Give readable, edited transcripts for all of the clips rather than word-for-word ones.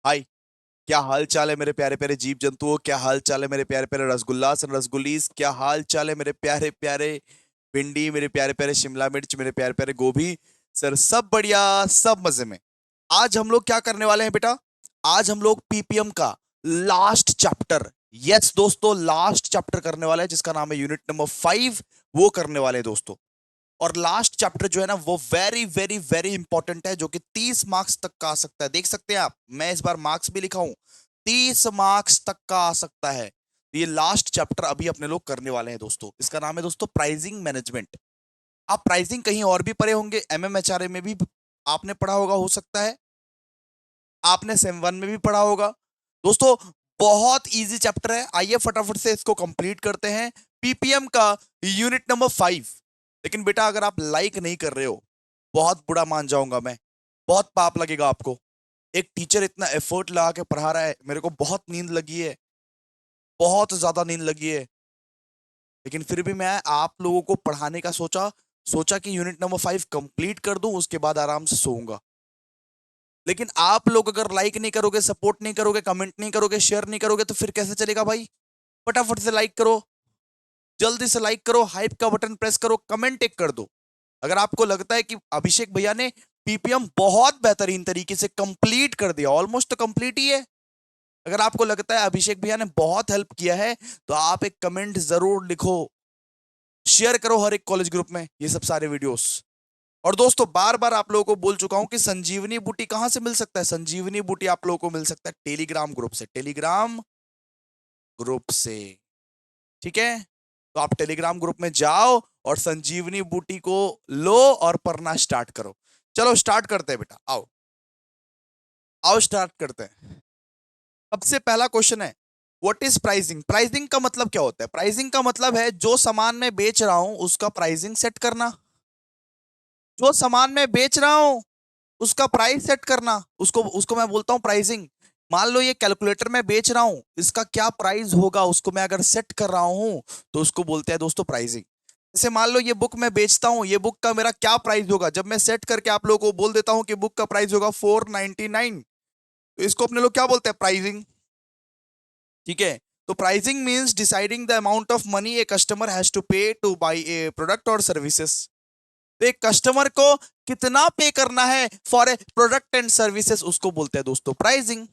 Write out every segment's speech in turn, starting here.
हाय। क्या हाल चाल है मेरे प्यारे प्यारे जीव जंतुओं, क्या हाल चाल है मेरे प्यारे प्यारे रसगुल्लास और रसगुल्लीस, क्या हाल चाल है मेरे प्यारे प्यारे भिंडी, मेरे प्यारे प्यारे शिमला मिर्च, मेरे प्यारे प्यारे गोभी। सर सब बढ़िया, सब मजे में। आज हम लोग क्या करने वाले हैं बेटा? आज हम लोग पीपीएम का लास्ट चैप्टर, यस दोस्तों, लास्ट चैप्टर करने वाले हैं जिसका नाम है यूनिट नंबर 5। वो करने वाले हैं दोस्तों। और लास्ट चैप्टर जो है ना वो वेरी वेरी वेरी इंपॉर्टेंट है, जो कि 30 मार्क्स तक का आ सकता है। देख सकते हैं आप, मैं इस बार मार्क्स भी लिखा हूं, 30 मार्क्स तक का आ सकता है। तो ये लास्ट चैप्टर अभी अपने लोग करने वाले हैं दोस्तों। इसका नाम है दोस्तों प्राइसिंग मैनेजमेंट। आप प्राइसिंग कहीं और भी पढ़े होंगे, एमएमएचआरए में भी आपने पढ़ा होगा, हो सकता है आपने सेम वन में भी पढ़ा होगा। दोस्तों बहुत इजी चैप्टर है, आइए फटाफट से इसको कंप्लीट करते हैं। पीपीएम का यूनिट नंबर 5। लेकिन बेटा अगर आप लाइक नहीं कर रहे हो, बहुत बुरा मान जाऊंगा मैं, बहुत पाप लगेगा आपको। एक टीचर इतना एफर्ट लगा के पढ़ा रहा है, मेरे को बहुत नींद लगी है, बहुत ज्यादा नींद लगी है। लेकिन फिर भी मैं आप लोगों को पढ़ाने का सोचा सोचा कि यूनिट नंबर 5 कंप्लीट कर दूं, उसके बाद आराम से सोऊंगा। लेकिन आप लोग अगर लाइक नहीं करोगे, सपोर्ट नहीं करोगे, कमेंट नहीं करोगे, शेयर नहीं करोगे, तो फिर कैसे चलेगा भाई? फटाफट से लाइक करो, जल्दी से लाइक करो, हाइप का बटन प्रेस करो, कमेंट एक कर दो। अगर आपको लगता है कि अभिषेक भैया ने पीपीएम बहुत बेहतरीन तरीके से कंप्लीट कर दिया, ऑलमोस्ट तो कंप्लीट ही है, अगर आपको लगता है अभिषेक भैया ने बहुत हेल्प किया है, तो आप एक कमेंट जरूर लिखो, शेयर करो हर एक कॉलेज ग्रुप में ये सब सारे वीडियोस। और दोस्तों बार बार आप लोगों को बोल चुका हूं कि संजीवनी बूटी कहां से मिल सकता है। संजीवनी बूटी आप लोगों को मिल सकता है टेलीग्राम ग्रुप से, टेलीग्राम ग्रुप से। ठीक है, तो आप टेलीग्राम ग्रुप में जाओ और संजीवनी बूटी को लो और पढ़ना स्टार्ट करो। चलो स्टार्ट करते हैं बेटा, आओ आओ स्टार्ट करते हैं। सबसे पहला क्वेश्चन है, व्हाट इज प्राइसिंग? प्राइसिंग का मतलब क्या होता है? प्राइसिंग का मतलब है जो सामान मैं बेच रहा हूं उसका प्राइसिंग सेट करना। जो सामान मैं बेच रहा हूं उसका प्राइस सेट करना, उसको उसको मैं बोलता हूं प्राइसिंग। मान लो ये कैलकुलेटर मैं बेच रहा हूं, इसका क्या प्राइस होगा उसको मैं अगर सेट कर रहा हूं, तो उसको बोलते हैं दोस्तों प्राइसिंग। जैसे मान लो ये बुक मैं बेचता हूं, ये बुक का मेरा क्या प्राइस होगा, जब मैं सेट करके आप लोगों को बोल देता हूं कि बुक का प्राइस होगा 499, तो इसको अपने लोग क्या बोलते हैं? प्राइसिंग। ठीक है, तो pricing means deciding the amount of money a customer has to pay to buy a product और सर्विसेज। तो एक कस्टमर को कितना पे करना है for a product and services, उसको बोलते हैं दोस्तों pricing.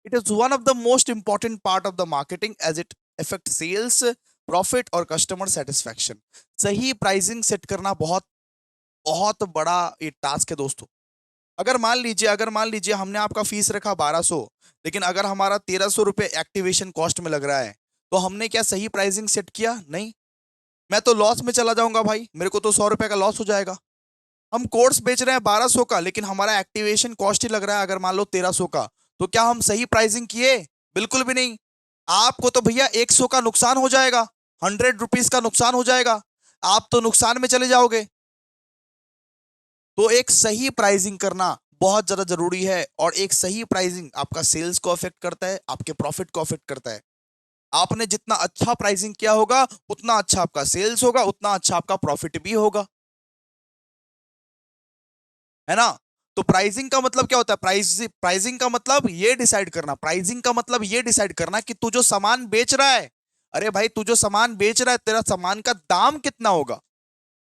It is one of the most important part of the marketing as it affect sales, profit और कस्टमर सेटिस्फैक्शन। सही प्राइसिंग सेट करना बहुत बहुत बड़ा ये टास्क है दोस्तों। अगर मान लीजिए हमने आपका फीस रखा 1200, लेकिन अगर हमारा 1300 रुपये एक्टिवेशन कॉस्ट में लग रहा है, तो हमने क्या सही प्राइसिंग सेट किया? नहीं। मैं तो लॉस में चला जाऊंगा भाई, मेरे को तो 100 रुपए का लॉस हो जाएगा। हम कोर्स बेच रहे हैं 1200 का, लेकिन हमारा एक्टिवेशन कॉस्ट ही लग रहा है अगर मान लो 1300 का, तो क्या हम सही प्राइसिंग किए? बिल्कुल भी नहीं। आपको तो भैया 100 का नुकसान हो जाएगा, 100 रुपीज का नुकसान हो जाएगा, आप तो नुकसान में चले जाओगे। तो एक सही प्राइसिंग करना बहुत ज्यादा जरूरी है, और एक सही प्राइसिंग आपका सेल्स को अफेक्ट करता है, आपके प्रॉफिट को अफेक्ट करता है। आपने जितना अच्छा प्राइसिंग किया होगा उतना अच्छा आपका सेल्स होगा, उतना अच्छा आपका प्रॉफिट भी होगा, है ना? तो प्राइसिंग का मतलब क्या होता है? प्राइसिंग का मतलब ये डिसाइड करना, प्राइसिंग का मतलब ये डिसाइड करना कि तू जो सामान बेच रहा है, अरे भाई तू जो सामान बेच रहा है तेरा सामान का दाम कितना होगा?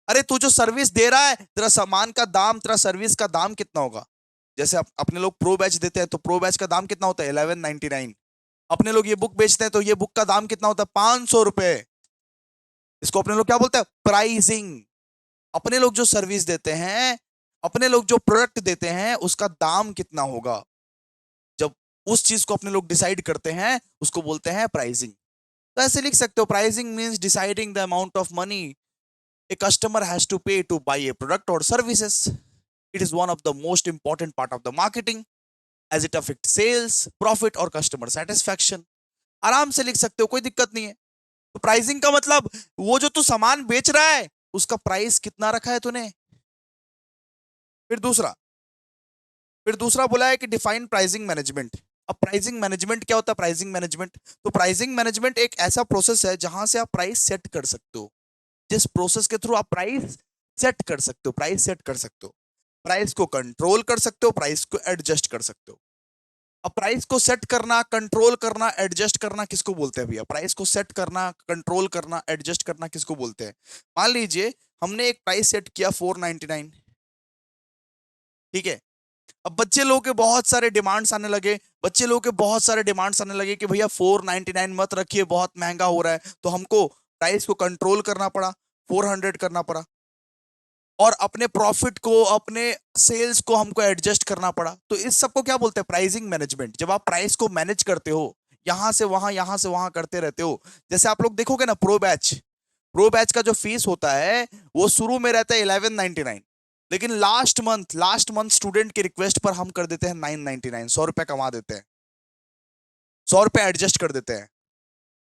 अरे तू जो सर्विस दे रहा है तेरा सामान का दाम, तेरा सर्विस का दाम कितना होगा? जैसे अपने लोग प्रो बैच देते हैं, तो प्रो बैच का दाम कितना होता है? 1199। अपने लोग ये बुक बेचते हैं, तो ये बुक का दाम कितना होता है? 500 रुपए। इसको अपने लोग क्या बोलते हैं? प्राइसिंग। अपने लोग जो सर्विस देते हैं, अपने लोग जो प्रोडक्ट देते हैं, उसका दाम कितना होगा, जब उस चीज को अपने लोग डिसाइड करते हैं, उसको बोलते हैं प्राइसिंग। तो ऐसे लिख सकते हो, pricing means deciding the amount of money a customer has to pay to buy a product और services. It is one of the most important part of the marketing as it affect sales, profit और customer satisfaction. आराम से लिख सकते हो, कोई दिक्कत नहीं है। तो प्राइसिंग का मतलब वो जो तू सामान बेच रहा है उसका प्राइस कितना रखा है तूने। फिर दूसरा फिर दूसरा बोला है कि डिफाइन प्राइसिंग मैनेजमेंट। अब प्राइसिंग मैनेजमेंट क्या होता है? प्राइसिंग मैनेजमेंट, तो प्राइसिंग मैनेजमेंट एक ऐसा प्रोसेस है जहां से आप प्राइस सेट कर सकते हो। जिस प्रोसेस के थ्रू आप प्राइस सेट कर सकते हो, प्राइस सेट कर सकते हो, प्राइस को कंट्रोल कर सकते हो, प्राइस को एडजस्ट कर सकते हो। अब प्राइस को सेट करना, कंट्रोल करना, एडजस्ट करना किसको बोलते हैं भैया? प्राइस को सेट करना, कंट्रोल करना, एडजस्ट करना किसको बोलते हैं? मान लीजिए हमने एक प्राइस सेट किया 499, ठीक है। अब बच्चे लोगों के बहुत सारे डिमांड्स आने लगे, बच्चे लोगों के बहुत सारे डिमांड्स आने लगे कि भैया 499 मत रखिए, बहुत महंगा हो रहा है। तो हमको प्राइस को कंट्रोल करना पड़ा, 400 करना पड़ा, और अपने प्रॉफिट को, अपने सेल्स को हमको एडजस्ट करना पड़ा। तो इस सबको क्या बोलते हैं? Pricing management. जब आप प्राइस को मैनेज करते हो, यहां से वहां करते रहते हो। जैसे आप लोग देखोगे ना, प्रो बैच का जो फीस होता है वो शुरू में रहता है 1199, लेकिन लास्ट मंथ स्टूडेंट की रिक्वेस्ट पर हम कर देते हैं 999, 100 रुपए कमा देते हैं, 100 रुपए एडजस्ट कर देते हैं।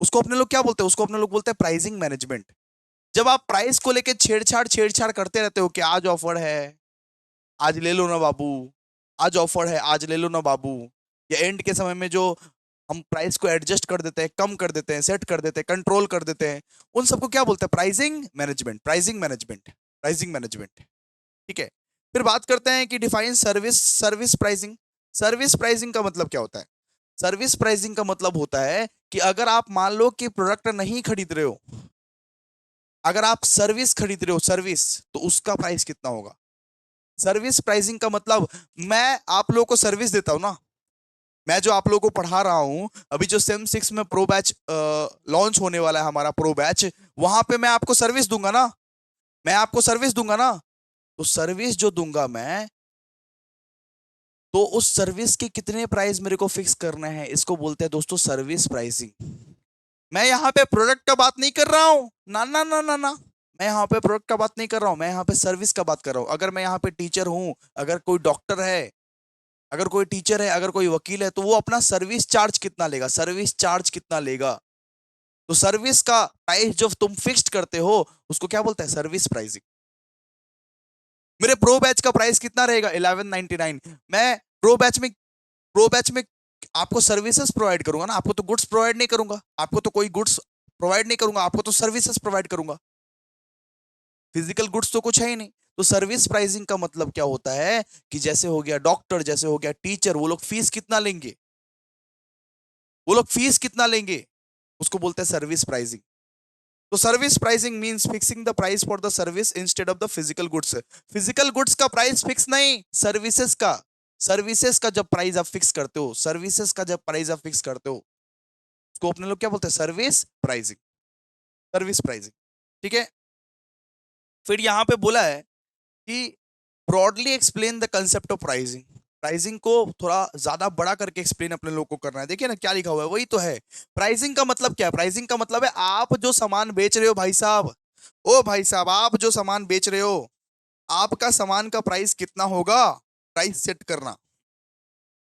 उसको अपने लोग क्या बोलते हैं? उसको अपने लोग बोलते हैं प्राइसिंग मैनेजमेंट। जब आप प्राइस को लेके छेड़छाड़ करते रहते हो कि आज ऑफर है, आज ले लो ना बाबू, आज ऑफर है, आज ले लो ना बाबू, या एंड के समय में जो हम प्राइस को एडजस्ट कर देते हैं, कम कर देते हैं, सेट कर देते हैं, कंट्रोल कर देते हैं, उन सबको क्या बोलते हैं? Pricing management, pricing management, pricing management. ठीक है। फिर बात करते हैं कि define service pricing. Service pricing का मतलब क्या होता है? सर्विस प्राइसिंग का मतलब होता है कि अगर आप मान लो कि प्रोडक्ट नहीं खरीद रहे हो, अगर आप सर्विस खरीद रहे हो, सर्विस, तो उसका प्राइस कितना होगा? सर्विस प्राइसिंग का मतलब, मैं आप लोगों को सर्विस देता हूं ना, मैं जो आप लोगों को पढ़ा रहा हूं, अभी जो सेम 6 में प्रो बैच लॉन्च होने वाला है, हमारा प्रो बैच, वहां पे मैं आपको सर्विस दूंगा ना, मैं आपको सर्विस दूंगा ना। तो सर्विस जो दूंगा मैं, तो उस सर्विस के कितने प्राइस मेरे को फिक्स करना है, इसको बोलते हैं दोस्तों सर्विस प्राइसिंग। मैं यहाँ पे प्रोडक्ट का बात नहीं कर रहा हूँ, ना ना ना ना ना, मैं यहाँ पे प्रोडक्ट का बात नहीं कर रहा हूँ, मैं यहाँ पे सर्विस का बात कर रहा हूँ। अगर मैं यहाँ पे टीचर हूँ, अगर कोई डॉक्टर है, अगर कोई टीचर है, अगर कोई वकील है, तो वो अपना सर्विस चार्ज कितना लेगा, सर्विस चार्ज कितना लेगा। तो सर्विस का प्राइस जो तुम फिक्स्ड करते हो, उसको क्या बोलते हैं? Service pricing. मेरे प्रो बैच का प्राइस कितना रहेगा? 1199। मैं प्रो बैच में आपको सर्विसेज प्रोवाइड करूंगा ना, आपको तो गुड्स प्रोवाइड नहीं करूंगा, आपको तो कोई गुड्स प्रोवाइड नहीं करूंगा, आपको तो सर्विसेज प्रोवाइड करूंगा। फिजिकल गुड्स तो कुछ है ही नहीं। तो सर्विस प्राइसिंग का मतलब क्या होता है कि जैसे हो गया डॉक्टर, जैसे हो गया टीचर, वो लोग फीस कितना लेंगे, वो लोग फीस कितना लेंगे, उसको बोलते हैं सर्विस प्राइसिंग। तो service pricing means fixing the price for the service instead of the physical goods. Physical goods का प्राइस फिक्स नहीं, सर्विसेज का, सर्विसेज का जब प्राइस आप फिक्स करते हो, सर्विसेज का जब प्राइस आप फिक्स करते हो, उसको अपने लोग क्या बोलते हैं? Service pricing, service pricing. ठीक है। फिर यहां पे बोला है कि broadly explain the concept of pricing. Pricing को थोड़ा ज्यादा बड़ा करके एक्सप्लेन अपने लोग को करना है। देखिए ना क्या लिखा हुआ है, वही तो है। प्राइसिंग का मतलब क्या है? प्राइसिंग का मतलब है आप जो सामान बेच रहे हो भाई साहब, ओ भाई साहब, आप जो सामान बेच रहे हो, आपका सामान का प्राइस कितना होगा, प्राइस सेट करना।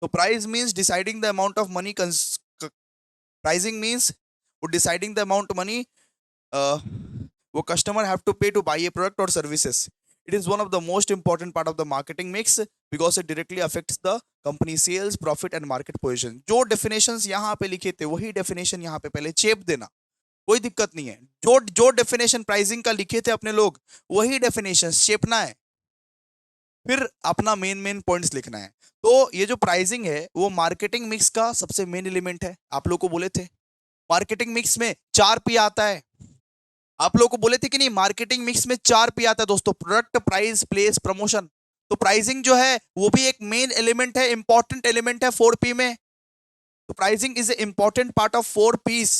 तो price means deciding the amount of money, pricing means वो डिसाइडिंग द अमाउंट मनी वो customer have to pay to buy a product और services. It is one of the most important part of the marketing mix because it directly affects the company sales, profit and market position. जो definitions यहाँ पे लिखे थे, वही definition यहाँ पे पहले चेप देना, कोई दिक्कत नहीं है। जो जो डेफिनेशन प्राइसिंग का लिखे थे अपने लोग, वही डेफिनेशन चेपना है, फिर अपना मेन मेन पॉइंट्स लिखना है। तो ये जो प्राइसिंग है वो मार्केटिंग मिक्स का सबसे मेन एलिमेंट है। आप लोग को बोले थे मार्केटिंग मिक्स में 4 पी आता है, आप लोगों को बोले थे कि नहीं, मार्केटिंग मिक्स में 4 पी आता है दोस्तों, प्रोडक्ट, प्राइस, प्लेस, प्रमोशन। तो प्राइसिंग जो है वो भी एक मेन एलिमेंट है, इंपॉर्टेंट एलिमेंट है 4 पी में। तो pricing is a important part of 4 Ps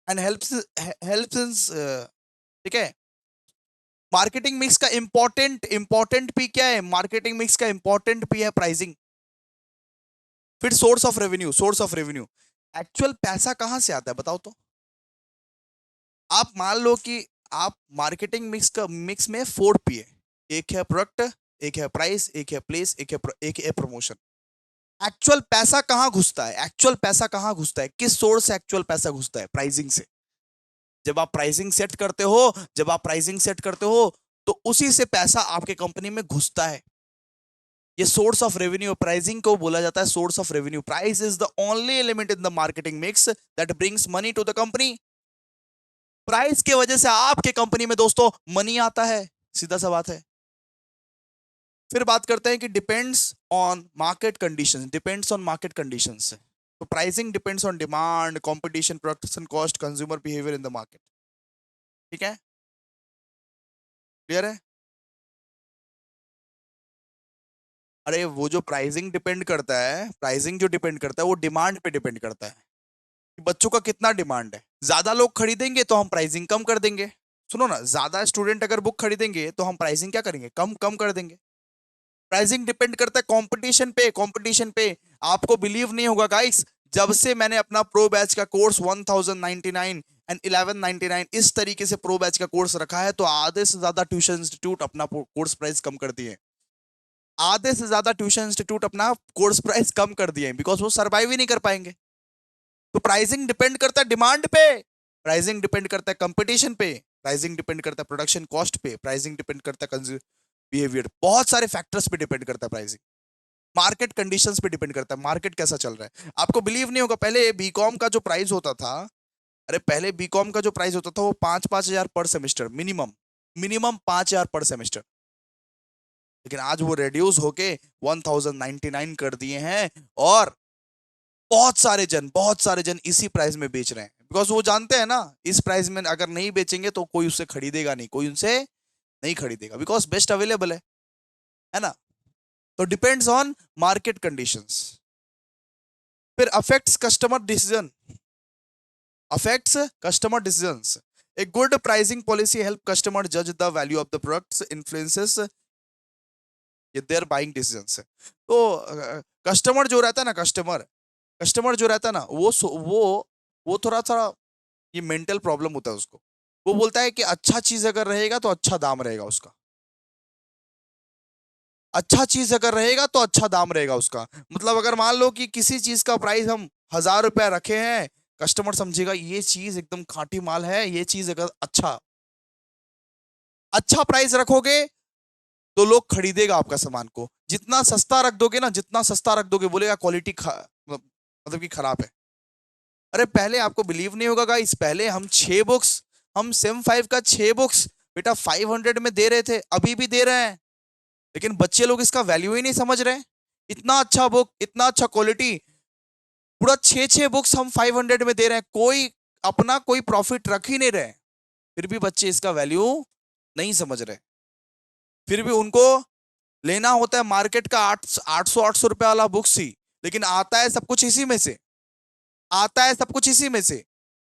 and helps. ठीक है। मार्केटिंग मिक्स का इंपॉर्टेंट इंपॉर्टेंट पी क्या है? मार्केटिंग मिक्स का इंपॉर्टेंट पी है प्राइसिंग। फिर source of revenue, source of revenue, actual पैसा कहां से आता है बताओ तो। आप मान लो कि आप मार्केटिंग मिक्स में 4 पी है, एक है प्रोडक्ट, एक है प्राइस, एक है प्लेस, एक है प्रमोशन। एक्चुअल पैसा कहां घुसता है? एक्चुअल पैसा कहां घुसता है? किस सोर्स से एक्चुअल पैसा घुसता है? प्राइसिंग से। जब आप प्राइसिंग सेट करते हो, जब आप प्राइसिंग सेट करते हो, तो उसी से पैसा आपके कंपनी में घुसता है। ये सोर्स ऑफ रेवेन्यू, प्राइसिंग को बोला जाता है source of revenue. Price is the only element in the marketing mix that brings money to the company. Price के वजह से आपके कंपनी में दोस्तों मनी आता है, सीधा सा बात है। फिर बात करते हैं कि depends on market conditions, depends on market conditions. तो pricing depends on demand, competition, production cost, consumer behaviour in the market. ठीक है, क्लियर है? अरे वो जो प्राइसिंग डिपेंड करता है, प्राइसिंग जो डिपेंड करता है वो डिमांड पे डिपेंड करता है कि बच्चों का कितना डिमांड है। ज्यादा लोग खरीदेंगे तो हम प्राइसिंग कम कर देंगे। सुनो ना, ज्यादा स्टूडेंट अगर बुक खरीदेंगे तो हम प्राइसिंग क्या करेंगे, कम कम कर देंगे। प्राइसिंग डिपेंड करता है कंपटीशन पे, कंपटीशन पे। आपको बिलीव नहीं होगा गाइस, जब से मैंने अपना प्रो बैच का कोर्स 1099 एंड 1199 इस तरीके से प्रो बैच का कोर्स रखा है, तो आधे से ज्यादा ट्यूशन इंस्टीट्यूट अपना कोर्स प्राइस कम कर दिए। आधे से ज्यादा ट्यूशन इंस्टीट्यूट अपना कोर्स प्राइस कम कर दिए, बिकॉज वो सर्वाइव ही नहीं कर पाएंगे। तो प्राइसिंग डिपेंड करता है डिमांड पे, प्राइसिंग डिपेंड करता है कंपटीशन पे, प्राइसिंग डिपेंड करता है प्रोडक्शन कॉस्ट पे, प्राइसिंग डिपेंड करता है बिहेवियर, बहुत सारे फैक्टर्स पे डिपेंड करता है प्राइसिंग। मार्केट कंडीशंस पे डिपेंड करता है, मार्केट कैसा चल रहा है। आपको बिलीव नहीं होगा, पहले बीकॉम का जो प्राइस होता था, अरे पहले बीकॉम का जो प्राइस होता था वो 5-5 हजार पर सेमेस्टर, मिनिमम मिनिमम 5 हजार पर सेमेस्टर। लेकिन आज वो रिड्यूस होके 1099 कर दिए हैं, और बहुत सारे जन इसी प्राइस में बेच रहे हैं, बिकॉज वो जानते हैं ना इस प्राइस में अगर नहीं बेचेंगे तो कोई उससे खरीदेगा नहीं, कोई उनसे नहीं खरीदेगा, बिकॉज बेस्ट अवेलेबल है ना। तो डिपेंड्स ऑन मार्केट कंडीशंस। फिर affects customer decision, affects customer decisions. A good pricing policy help customer judge the value of the products, influences their buying decisions। तो कस्टमर जो रहता है ना, कस्टमर कस्टमर जो रहता है ना, वो थोड़ा सा ये मेंटल प्रॉब्लम होता है उसको। वो बोलता है कि अच्छा चीज अगर रहेगा तो अच्छा दाम रहेगा उसका, अच्छा चीज अगर रहेगा तो अच्छा दाम रहेगा उसका। मतलब अगर मान लो कि किसी चीज का प्राइस हम 1000 रुपया रखे हैं, कस्टमर समझेगा ये चीज एकदम खाटी माल है, ये चीज अगर अच्छा अच्छा प्राइस रखोगे तो लोग खरीदेगा आपका सामान को। जितना सस्ता रख दोगे ना, जितना सस्ता रख दोगे, बोलेगा क्वालिटी मतलब कि खराब है। अरे पहले आपको बिलीव नहीं होगा गाइस, पहले हम 6 बुक्स, हम सेम 5 का 6 बुक्स बेटा 500 में दे रहे थे, अभी भी दे रहे हैं। लेकिन बच्चे लोग इसका वैल्यू ही नहीं समझ रहे। इतना अच्छा बुक, इतना अच्छा क्वालिटी, पूरा 6 बुक्स हम 500 में दे रहे हैं, कोई अपना कोई प्रॉफिट रख ही नहीं रहे, फिर भी बच्चे इसका वैल्यू नहीं समझ रहे। फिर भी उनको लेना होता है मार्केट का 800 रुपए वाला बुक्स ही, लेकिन आता है सब कुछ इसी में से, आता है सब कुछ इसी में से।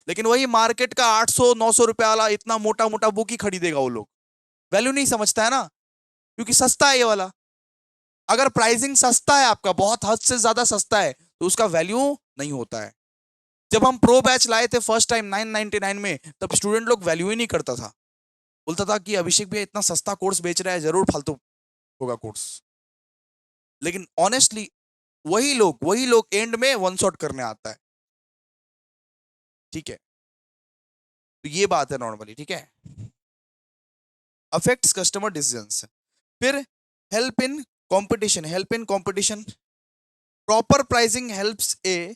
लेकिन वही मार्केट का 800-900 रुपए वाला इतना मोटा मोटा बुक ही खरीदेगा वो लोग। वैल्यू नहीं समझता है ना, क्योंकि सस्ता है ये वाला। अगर प्राइसिंग सस्ता है आपका, बहुत हद से ज्यादा सस्ता है, तो उसका वैल्यू नहीं होता है। जब हम प्रो बैच लाए थे फर्स्ट टाइम 999 में, तब स्टूडेंट लोग वैल्यू ही नहीं करता था, बोलता था कि अभिषेक भैया इतना सस्ता कोर्स बेच रहा है, जरूर फालतू होगा कोर्स। लेकिन ऑनेस्टली वही लोग एंड में वन शॉट करने आता है। ठीक है, तो ये बात है नॉर्मली। ठीक है, अफेक्ट्स कस्टमर डिसीजंस। फिर help in competition, help in competition. Proper pricing helps A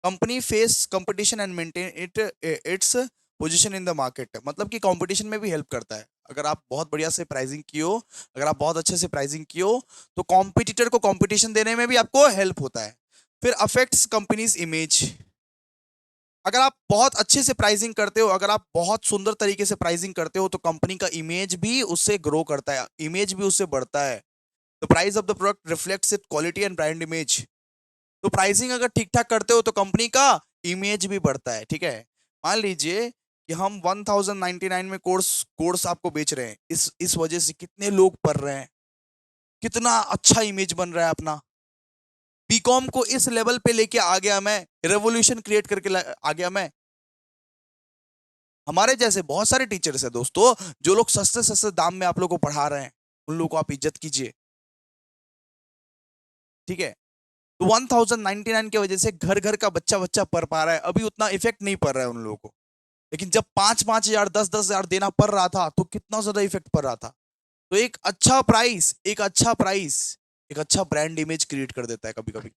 company face competition and maintain its position in the market. मतलब कि कंपटीशन में भी हेल्प करता है। अगर आप बहुत बढ़िया से प्राइसिंग किए हो, अगर आप बहुत अच्छे से प्राइसिंग किए हो, तो कॉम्पिटिटर को कंपटीशन देने में भी आपको हेल्प होता है। फिर अफेक्ट्स कंपनीज इमेज। अगर आप बहुत अच्छे से प्राइसिंग करते हो, अगर आप बहुत सुंदर तरीके से प्राइसिंग करते हो, तो कंपनी का इमेज भी उससे ग्रो करता है, इमेज भी उससे बढ़ता है। The price of the product reflects it quality and brand image. तो प्राइसिंग अगर ठीक ठाक करते हो तो कंपनी का इमेज भी बढ़ता है। ठीक है, मान लीजिए कि हम 1099 में कोर्स कोर्स आपको बेच रहे हैं, इस वजह से कितने लोग पढ़ रहे हैं, कितना अच्छा इमेज बन रहा है अपना। बीकॉम को इस लेवल पे लेके आ गया मैं, रेवोल्यूशन क्रिएट करके आ गया मैं। हमारे जैसे बहुत सारे टीचर्स हैं दोस्तों, जो लोग सस्ते सस्ते दाम में आप लोगों को पढ़ा रहे हैं, उन लोगों को आप इज्जत कीजिए। ठीक है, तो 1099 की वजह से घर घर का बच्चा बच्चा पढ़ पा रहा है, अभी उतना इफेक्ट नहीं पड़ रहा है उन लोगों को। लेकिन जब 5-5 हजार 10-10 हजार देना पड़ रहा था, तो कितना ज्यादा इफेक्ट पड़ रहा था। तो एक अच्छा प्राइस, एक अच्छा ब्रांड इमेज क्रिएट कर देता है। कभी कभी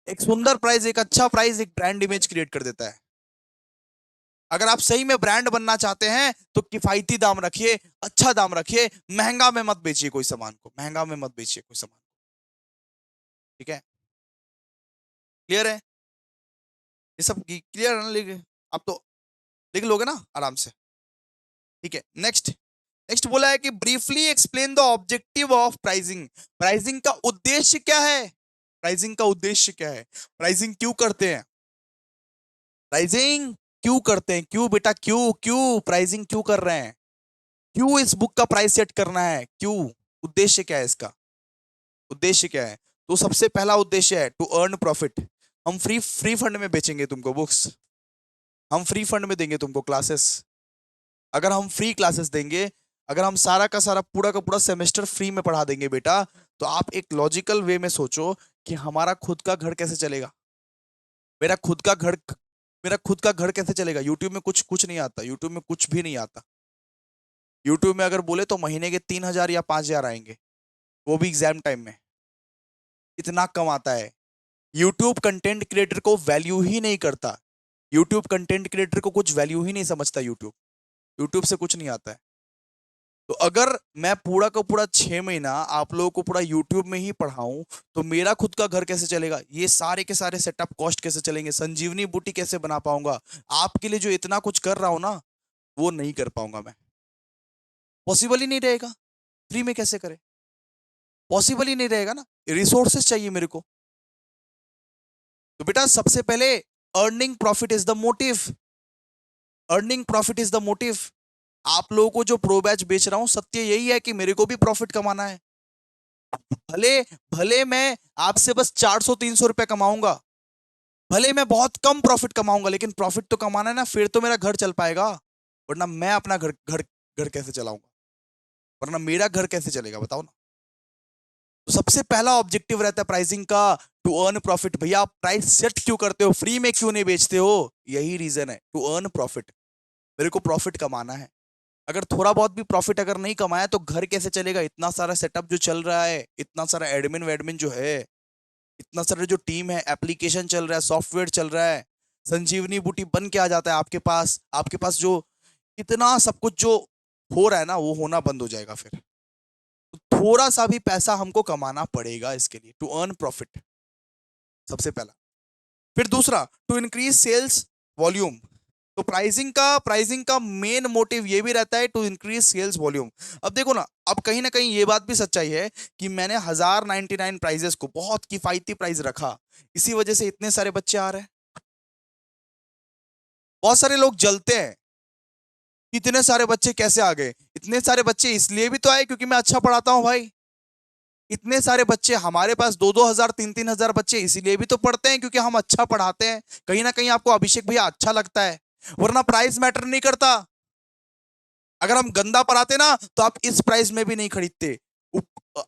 एक सुंदर प्राइस, एक अच्छा प्राइस एक ब्रांड इमेज क्रिएट कर देता है। अगर आप सही में ब्रांड बनना चाहते हैं तो किफायती दाम रखिए, अच्छा दाम रखिए, महंगा में मत बेचिए कोई सामान को, महंगा में मत बेचिए कोई सामान। ठीक है, क्लियर है? ये सब क्लियर है ना? लिख आप तो लिख लोगे ना आराम से। ठीक है, नेक्स्ट। नेक्स्ट बोला है कि briefly explain the objective of pricing. Pricing का उद्देश्य क्या है? प्राइसिंग का उद्देश्य क्या है? प्राइसिंग क्यों करते हैं? प्राइसिंग क्यों करते हैं? क्यों बेटा, क्यों क्यों प्राइसिंग क्यों कर रहे हैं? क्यों इस बुक का प्राइस सेट करना है? क्यों? उद्देश्य क्या है इसका? उद्देश्य क्या है? तो सबसे पहला उद्देश्य है टू अर्न प्रॉफिट। हम फ्री फ्री फंड में बेचेंगे तुमको बुक्स, हम फ्री फंड में देंगे तुमको क्लासेस। अगर हम फ्री क्लासेस देंगे, अगर हम सारा का सारा पूरा का पूरा सेमेस्टर फ्री में पढ़ा देंगे बेटा, तो आप एक लॉजिकल वे में सोचो कि हमारा खुद का घर कैसे चलेगा। मेरा खुद का घर, मेरा खुद का घर कैसे चलेगा? यूट्यूब में कुछ कुछ नहीं आता, यूट्यूब में कुछ भी नहीं आता। यूट्यूब में अगर बोले तो महीने के 3,000 या 5,000 आएंगे, वो भी एग्जाम टाइम में। इतना कम आता है। यूट्यूब कंटेंट क्रिएटर को वैल्यू ही नहीं करता। यूट्यूब कंटेंट क्रिएटर को कुछ वैल्यू ही नहीं समझता। यूट्यूब, यूट्यूब से कुछ नहीं आता है। तो अगर मैं पूरा का पूरा 6 महीना आप लोगों को पूरा यूट्यूब में ही पढ़ाऊं, तो मेरा खुद का घर कैसे चलेगा? ये सारे के सारे सेटअप कॉस्ट कैसे चलेंगे? संजीवनी बूटी कैसे बना पाऊंगा? आपके लिए जो इतना कुछ कर रहा हूं ना, वो नहीं कर पाऊंगा मैं। पॉसिबल ही नहीं रहेगा। फ्री में कैसे करें? पॉसिबल ही नहीं रहेगा ना, रिसोर्सेस चाहिए मेरे को। तो बेटा सबसे पहले earning profit is the motive. Earning profit is the motive. आप लोगों को जो प्रो बैच बेच रहा हूं, सत्य यही है कि मेरे को भी प्रॉफिट कमाना है। भले भले मैं आपसे बस 400-300 रुपए कमाऊंगा, भले मैं बहुत कम प्रॉफिट कमाऊंगा, लेकिन प्रॉफिट तो कमाना है ना, फिर तो मेरा घर चल पाएगा। वरना मैं अपना घर घर घर कैसे चलाऊंगा? वरना मेरा घर कैसे चलेगा बताओ ना। तो सबसे पहला ऑब्जेक्टिव रहता है प्राइसिंग का, टू अर्न प्रॉफिट। भैया आप प्राइस सेट क्यों करते हो? फ्री में क्यों नहीं बेचते हो? यही रीजन है, टू अर्न प्रॉफिट। मेरे को प्रॉफिट कमाना है। अगर थोड़ा बहुत भी प्रॉफिट अगर नहीं कमाया तो घर कैसे चलेगा? इतना सारा सेटअप जो चल रहा है, इतना सारा एडमिन वेडमिन जो है, इतना सारा जो टीम है, एप्लीकेशन चल रहा है, सॉफ्टवेयर चल रहा है, संजीवनी बूटी बन के आ जाता है आपके पास। आपके पास जो इतना सब कुछ जो हो रहा है ना, वो होना बंद हो जाएगा फिर। तो थोड़ा सा भी पैसा हमको कमाना पड़ेगा इसके लिए, टू अर्न प्रॉफिट, सबसे पहला। फिर दूसरा, टू इंक्रीज सेल्स वॉल्यूम। तो प्राइसिंग का मेन मोटिव ये भी रहता है टू इंक्रीज सेल्स वॉल्यूम। अब देखो ना, अब कहीं ना कहीं ये बात भी सच्चाई है कि मैंने 1,099 प्राइजेस को बहुत किफायती प्राइस रखा, इसी वजह से इतने सारे बच्चे आ रहे हैं। बहुत सारे लोग जलते हैं, इतने सारे बच्चे कैसे आ गए? इतने सारे बच्चे इसलिए भी तो आए क्योंकि मैं अच्छा पढ़ाता हूं भाई। इतने सारे बच्चे हमारे पास, 2-2 हजार 3-3 हजार बच्चे इसीलिए भी तो पढ़ते हैं क्योंकि हम अच्छा पढ़ाते हैं। कहीं ना कहीं आपको अभिषेक भैया अच्छा लगता है, वरना प्राइस मैटर नहीं करता। अगर हम गंदा पढ़ाते ना तो आप इस प्राइस में भी नहीं खरीदते।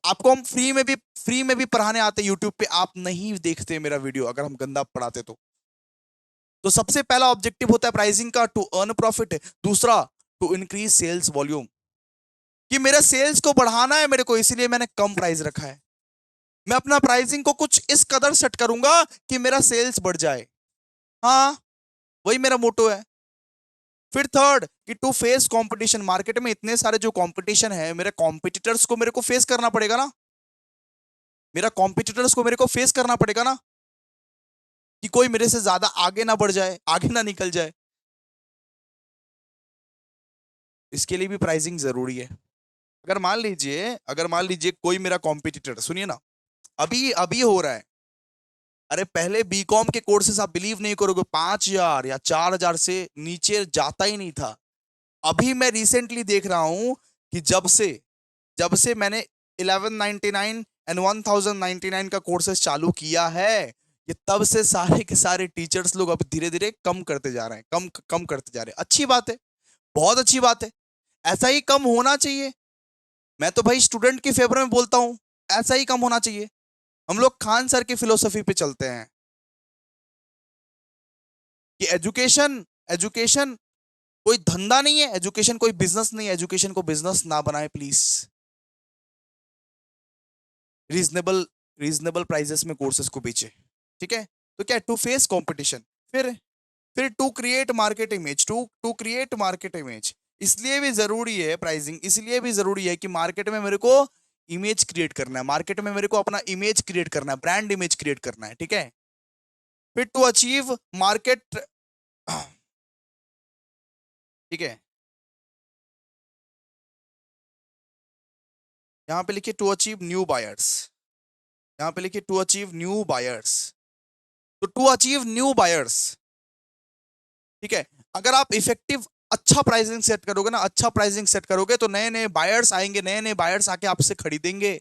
आपको हम फ्री में भी पढ़ाने आते यूट्यूब पे, आप नहीं देखते मेरा वीडियो अगर हम गंदा पढ़ाते तो सबसे पहला ऑब्जेक्टिव होता है प्राइसिंग का, टू अर्न प्रॉफिट। दूसरा, टू इंक्रीज सेल्स वॉल्यूम, कि मेरा सेल्स को बढ़ाना है मेरे को, इसीलिए मैंने कम प्राइस रखा है। मैं अपना प्राइसिंग को कुछ इस कदर सेट करूंगा कि मेरा सेल्स बढ़ जाए। हाँ, वही मेरा मोटो है। फिर थर्ड, कि टू फेस कंपटीशन। मार्केट में इतने सारे जो कंपटीशन है, मेरे कॉम्पिटिटर्स को मेरे को फेस करना पड़ेगा ना। मेरा कॉम्पिटिटर्स को मेरे को फेस करना पड़ेगा ना, कि कोई मेरे से ज्यादा आगे ना बढ़ जाए, आगे ना निकल जाए। इसके लिए भी प्राइसिंग जरूरी है। अगर मान लीजिए कोई मेरा कॉम्पिटिटर, सुनिए ना, अभी अभी हो रहा है। अरे पहले बीकॉम के कोर्सेस आप बिलीव नहीं करोगे, 5,000 या 4,000 से नीचे जाता ही नहीं था। अभी मैं रिसेंटली देख रहा हूं कि जब से मैंने 1199 एंड 1099 का कोर्सेस चालू किया है, ये तब से सारे के सारे टीचर्स लोग अब धीरे धीरे कम करते जा रहे हैं, कम कम करते जा रहे हैं। अच्छी बात है, बहुत अच्छी बात है। ऐसा ही कम होना चाहिए। मैं तो भाई स्टूडेंट के फेवर में बोलता हूं, ऐसा ही कम होना चाहिए। हम लोग खान सर की फिलोसफी पे चलते हैं कि एजुकेशन एजुकेशन कोई धंधा नहीं है, एजुकेशन कोई बिजनेस नहीं है। एजुकेशन को बिजनेस ना बनाए प्लीज। रीजनेबल रीजनेबल प्राइसेस में कोर्सेज को बेचे। ठीक है, तो क्या, टू फेस कंपटीशन। फिर फिर to create market image, to create market image, इसलिए भी जरूरी है प्राइसिंग, इसलिए भी जरूरी है कि मार्केट में मेरे को इमेज क्रिएट करना है, मार्केट में मेरे को अपना इमेज क्रिएट करना है, ब्रांड इमेज क्रिएट करना है, ठीक है। फिर टू अचीव मार्केट, ठीक है, यहां पे लिखिए टू अचीव न्यू बायर्स, यहां पे लिखिए टू अचीव न्यू बायर्स, तो टू अचीव न्यू बायर्स, ठीक है। अगर आप इफेक्टिव अच्छा प्राइसिंग सेट करोगे ना, अच्छा प्राइसिंग सेट करोगे तो नए नए बायर्स आएंगे, नए नए बायर्स आके आपसे खरीदेंगे,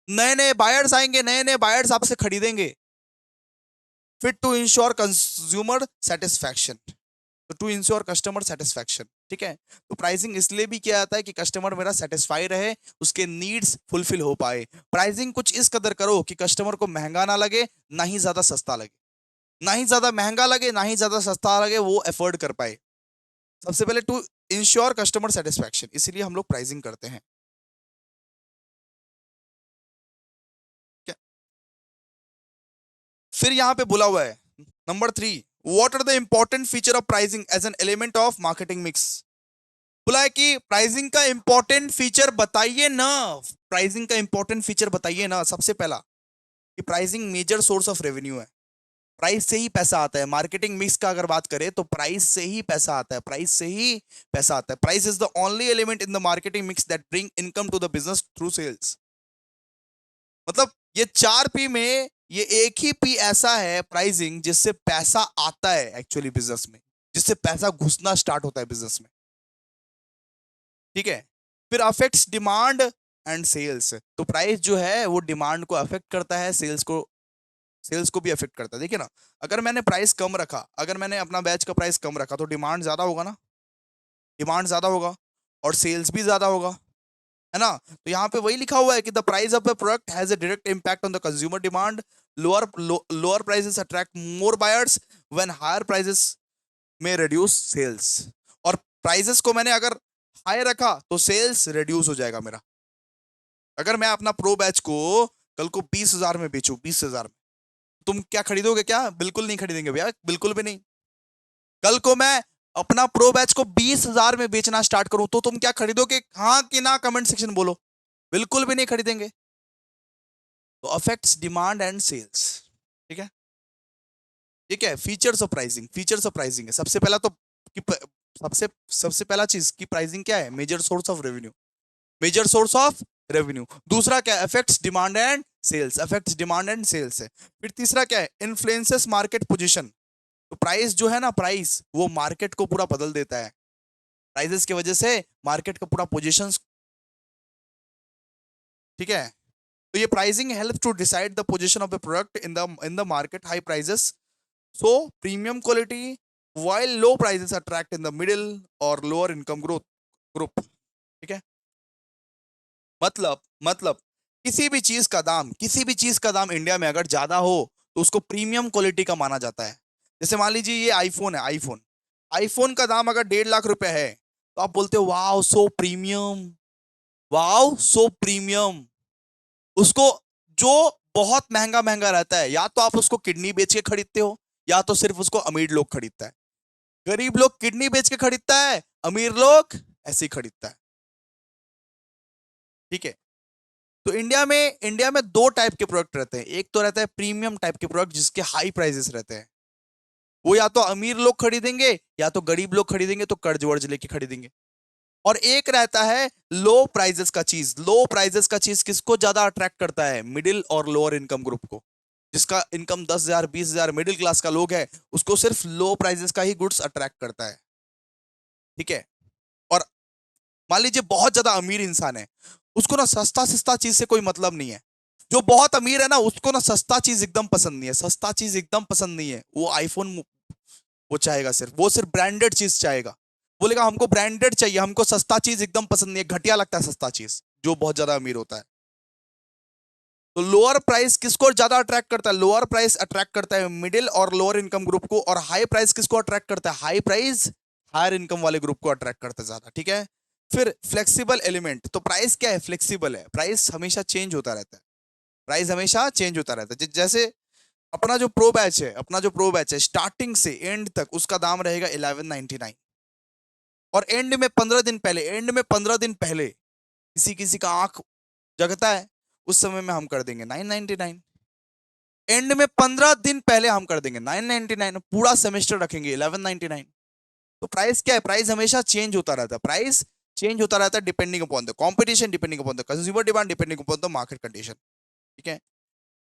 नए नए बायर्स आएंगे, नए नए बायर्स आपसे खरीदेंगे। फिर टू इंश्योर कंज्यूमर सेटिस्फैक्शन, तो टू इंश्योर कस्टमर सेटिस्फैक्शन, ठीक है। तो प्राइसिंग इसलिए भी किया जाता है कि कस्टमर मेरा सेटिस्फाई रहे, उसके नीड्स फुलफिल हो पाए। प्राइसिंग कुछ इस कदर करो कि कस्टमर को महंगा ना लगे, ना ही ज्यादा सस्ता लगे, ना ही ज्यादा महंगा लगे, ना ही ज्यादा सस्ता लगे, वो एफोर्ड कर पाए। सबसे पहले टू इंश्योर कस्टमर सेटिस्फैक्शन, इसीलिए हम लोग प्राइसिंग करते हैं, क्या। फिर यहां पे बोला हुआ है number 3, what are the important feature of pricing as an element of marketing mix. बोला है कि प्राइसिंग का इंपॉर्टेंट फीचर बताइए ना, प्राइसिंग का इंपॉर्टेंट फीचर बताइए ना। सबसे पहला कि pricing major source of revenue है, प्राइस से ही पैसा आता है। मार्केटिंग मिक्स का अगर बात करें तो प्राइस से ही पैसा आता है, प्राइस से ही पैसा आता है। Price is the only element in the marketing mix that bring income to the business through sales. मतलब ये 4 P में ये एक ही पी ऐसा है प्राइसिंग जिससे पैसा आता है एक्चुअली बिजनेस में, जिससे पैसा घुसना स्टार्ट होता है बिजनेस में, ठीक है। फिर अफेक्ट्स डिमांड एंड सेल्स, तो प्राइस जो है वो डिमांड को अफेक्ट करता है, सेल्स को भी अफेक्ट करता है। देखिए ना, अगर मैंने प्राइस कम रखा, अगर मैंने अपना बैच का प्राइस कम रखा तो डिमांड ज्यादा होगा ना, डिमांड ज्यादा होगा और सेल्स भी ज्यादा होगा, है ना। तो यहाँ पे वही लिखा हुआ है कि the price of the product has a direct impact on the consumer demand, lower prices attract more buyers when higher prices may reduce sales. और प्राइसेस को मैंने अगर हाई रखा तो सेल्स रिड्यूस हो जाएगा मेरा। अगर मैं अपना प्रो बैच को कल को 20,000 में बेचूं, 20,000 में, तुम क्या खरीदोगे क्या? बिल्कुल नहीं खरीदेंगे भैया, बिल्कुल भी नहीं। कल को मैं अपना प्रो बैच को 20,000 में बेचना स्टार्ट करूं तो तुम क्या खरीदोगे, हाँ कि ना, कमेंट सेक्शन बोलो। बिल्कुल भी नहीं खरीदेंगे। तो अफेक्ट्स डिमांड एंड सेल्स, ठीक है। ये क्या है? Features of pricing, features of pricing है सबसे पहला तो कि सबसे सबसे पहला चीज की प्राइसिंग क्या है? Major source of revenue, major source of revenue. दूसरा क्या है? Affects demand and sales, affects demand and sales है। फिर तीसरा क्या है? Influences market position. तो प्राइस जो है ना, प्राइस वो मार्केट को पूरा बदल देता है, प्राइसेस की वजह से मार्केट का पूरा पोजीशन, ठीक है। तो ये pricing help to decide the position of the product in the market. High prices so premium quality, while low prices attract in the middle or lower income growth group, ठीक है। मतलब किसी भी चीज का दाम, किसी भी चीज का दाम इंडिया में अगर ज्यादा हो तो उसको प्रीमियम क्वालिटी का माना जाता है। जैसे मान लीजिए ये आईफोन है, आईफोन, आईफोन का दाम अगर 1.5 लाख रुपए है तो आप बोलते हो wow so premium, wow so premium. उसको जो बहुत महंगा महंगा रहता है, या तो आप उसको किडनी बेच के खरीदते हो, या तो सिर्फ उसको अमीर लोग खरीदता है। गरीब लोग किडनी बेच के खरीदता है, अमीर लोग ऐसे ही खरीदता है, ठीक है। तो इंडिया में 2 टाइप के प्रोडक्ट रहते हैं। एक तो रहता है प्रीमियम टाइप के प्रोडक्ट जिसके हाई प्राइसेस रहते हैं, वो या तो अमीर लोग खरीदेंगे या तो गरीब लोग खरीदेंगे, तो कर्ज वर्ज लेके खरीदेंगे। और एक रहता है लो प्राइजेस का चीज। लो प्राइजेस का चीज किसको ज्यादा अट्रैक्ट करता है? मिडिल और लोअर इनकम ग्रुप को। जिसका इनकम 10,000 20,000 मिडिल क्लास का लोग है, उसको सिर्फ लो प्राइजेस का ही गुड्स अट्रैक्ट करता है, ठीक है। और मान लीजिए बहुत ज्यादा अमीर इंसान है, उसको ना सस्ता सस्ता चीज से कोई मतलब नहीं है। जो बहुत अमीर है ना, उसको ना सस्ता चीज एकदम पसंद नहीं है, सस्ता चीज एकदम पसंद नहीं है। वो आईफोन वो चाहेगा, सिर्फ वो सिर्फ ब्रांडेड चीज चाहेगा। बोलेगा हमको ब्रांडेड चाहिए, हमको सस्ता चीज एकदम पसंद नहीं है, घटिया लगता है सस्ता चीज, जो बहुत ज्यादा अमीर होता है। तो लोअर प्राइस किसको ज्यादा अट्रैक्ट करता है? लोअर प्राइस अट्रैक्ट करता है मिडिल और लोअर इनकम ग्रुप को। और हाई प्राइस किसको अट्रैक्ट करता है? हाई प्राइस हायर इनकम वाले ग्रुप को अट्रैक्ट करता है ज्यादा, ठीक है। फिर फ्लेक्सिबल एलिमेंट, तो प्राइस क्या है? फ्लेक्सिबल है, प्राइस हमेशा चेंज होता रहता है, प्राइस हमेशा चेंज होता रहता है। जैसे अपना जो प्रो बैच है स्टार्टिंग से एंड तक उसका दाम रहेगा 1199। और एंड में 15 दिन पहले किसी किसी का आंख जगता है, उस समय में हम कर देंगे 999। एंड में 15 दिन पहले हम कर देंगे 999, पूरा सेमेस्टर रखेंगे 1199। तो प्राइस क्या है, प्राइस हमेशा चेंज होता रहता है, प्राइस चेंज होता रहता है depending upon the competition, depending upon the consumer demand, depending upon the market condition. ठीक है।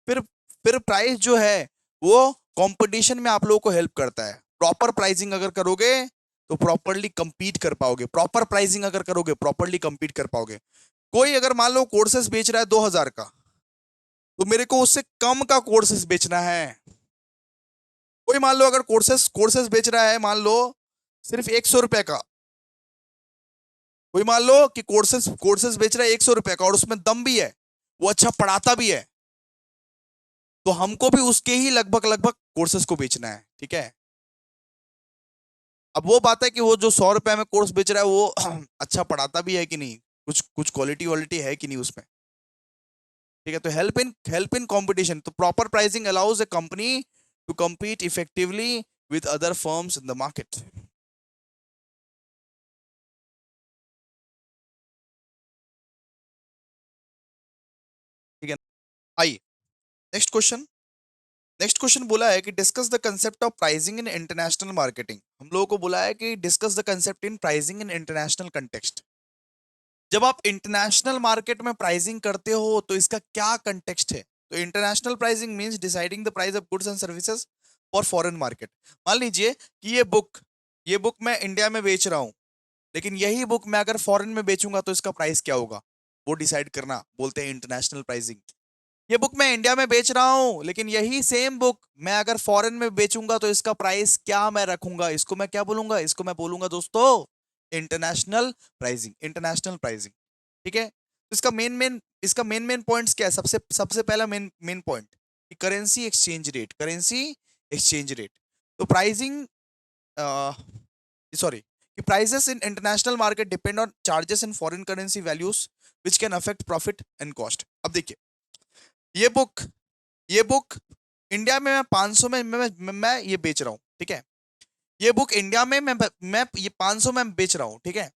फिर फिर प्राइस जो है वो कंपटीशन में आप लोगों को हेल्प करता है। प्रॉपर प्राइसिंग अगर करोगे तो प्रॉपरली कंपीट कर पाओगे, प्रॉपर प्राइसिंग अगर करोगे प्रॉपरली कंपीट कर पाओगे। कोई अगर मान लो कोर्सेस बेच रहा है 2000 का, तो मेरे को उससे कम का कोर्सेस बेचना है। कोई मान लो अगर कोर्सेस कोर्सेस बेच रहा है मान लो सिर्फ 100 रुपए का, कोई मान लो कि कोर्सेस कोर्सेस बेच रहा है 100 रुपए का और उसमें दम भी है, वो अच्छा पढ़ाता भी है, तो हमको भी उसके ही लगभग लगभग कोर्सेस को बेचना है। ठीक है। अब वो बात है कि वो जो 100 रुपए में कोर्स बेच रहा है वो अच्छा पढ़ाता भी है कि नहीं, कुछ कुछ क्वालिटी वॉलिटी है कि नहीं उसमें। ठीक है। तो हेल्प इन कंपटीशन, तो proper pricing allows a company to compete effectively with other firms in the market. ठीक है। आइए नेक्स्ट क्वेश्चन। नेक्स्ट क्वेश्चन बोला है कि discuss the concept of pricing in international marketing. हम लोगों को बोला है कि discuss the concept in pricing in international context. जब आप इंटरनेशनल मार्केट में प्राइसिंग करते हो तो इसका क्या कंटेक्स्ट है। तो international pricing means deciding the price of goods and services for foreign market. मान लीजिए कि ये बुक मैं इंडिया में बेच रहा हूं, लेकिन यही बुक मैं अगर फॉरेन में बेचूंगा तो इसका प्राइस क्या होगा, वो डिसाइड करना बोलते हैं इंटरनेशनल प्राइसिंग। ये बुक मैं इंडिया में बेच रहा हूं, लेकिन यही सेम बुक मैं अगर फॉरेन में बेचूंगा तो इसका प्राइस क्या मैं रखूंगा, इसको मैं क्या बोलूंगा, इसको मैं बोलूंगा दोस्तों इंटरनेशनल प्राइसिंग, इंटरनेशनल प्राइसिंग। ठीक है। तो इसका मेन मेन पॉइंट्स क्या है, सबसे सबसे पहला मेन मेन पॉइंट कि currency exchange rate, currency exchange rate. तो प्राइसिंग सॉरी कि prices in international market depend on charges in foreign currency values which can affect profit and cost. अब देखिए ये बुक ये बुक इंडिया में मैं 500 में मैं ये बेच रहा हूँ। ठीक है। ये बुक इंडिया में मैं ये 500 में बेच रहा हूँ। ठीक है।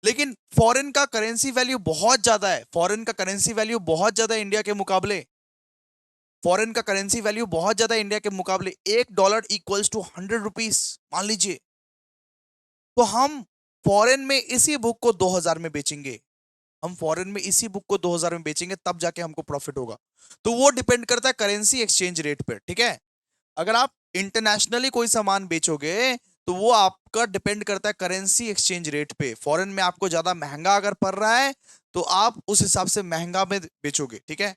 लेकिन फॉरेन का करेंसी वैल्यू बहुत ज्यादा है, फॉरेन का करेंसी वैल्यू बहुत ज्यादा है इंडिया के मुकाबले, फॉरेन का करेंसी वैल्यू बहुत ज्यादा है इंडिया के मुकाबले। $1 इक्वल्स टू 100 रुपीज मान लीजिए। तो हम फॉरेन में इसी बुक को 2000 में बेचेंगे, हम फॉरेन में इसी बुक को 2000 में बेचेंगे, तब जाके हमको प्रॉफिट होगा। तो वो डिपेंड करता है करेंसी एक्सचेंज रेट पे। ठीक है। अगर आप इंटरनेशनली कोई सामान बेचोगे तो वो आपका डिपेंड करता है करेंसी एक्सचेंज रेट पे। फॉरेन में आपको ज्यादा महंगा अगर पड़ रहा है तो आप उस हिसाब से महंगा में बेचोगे। ठीक है।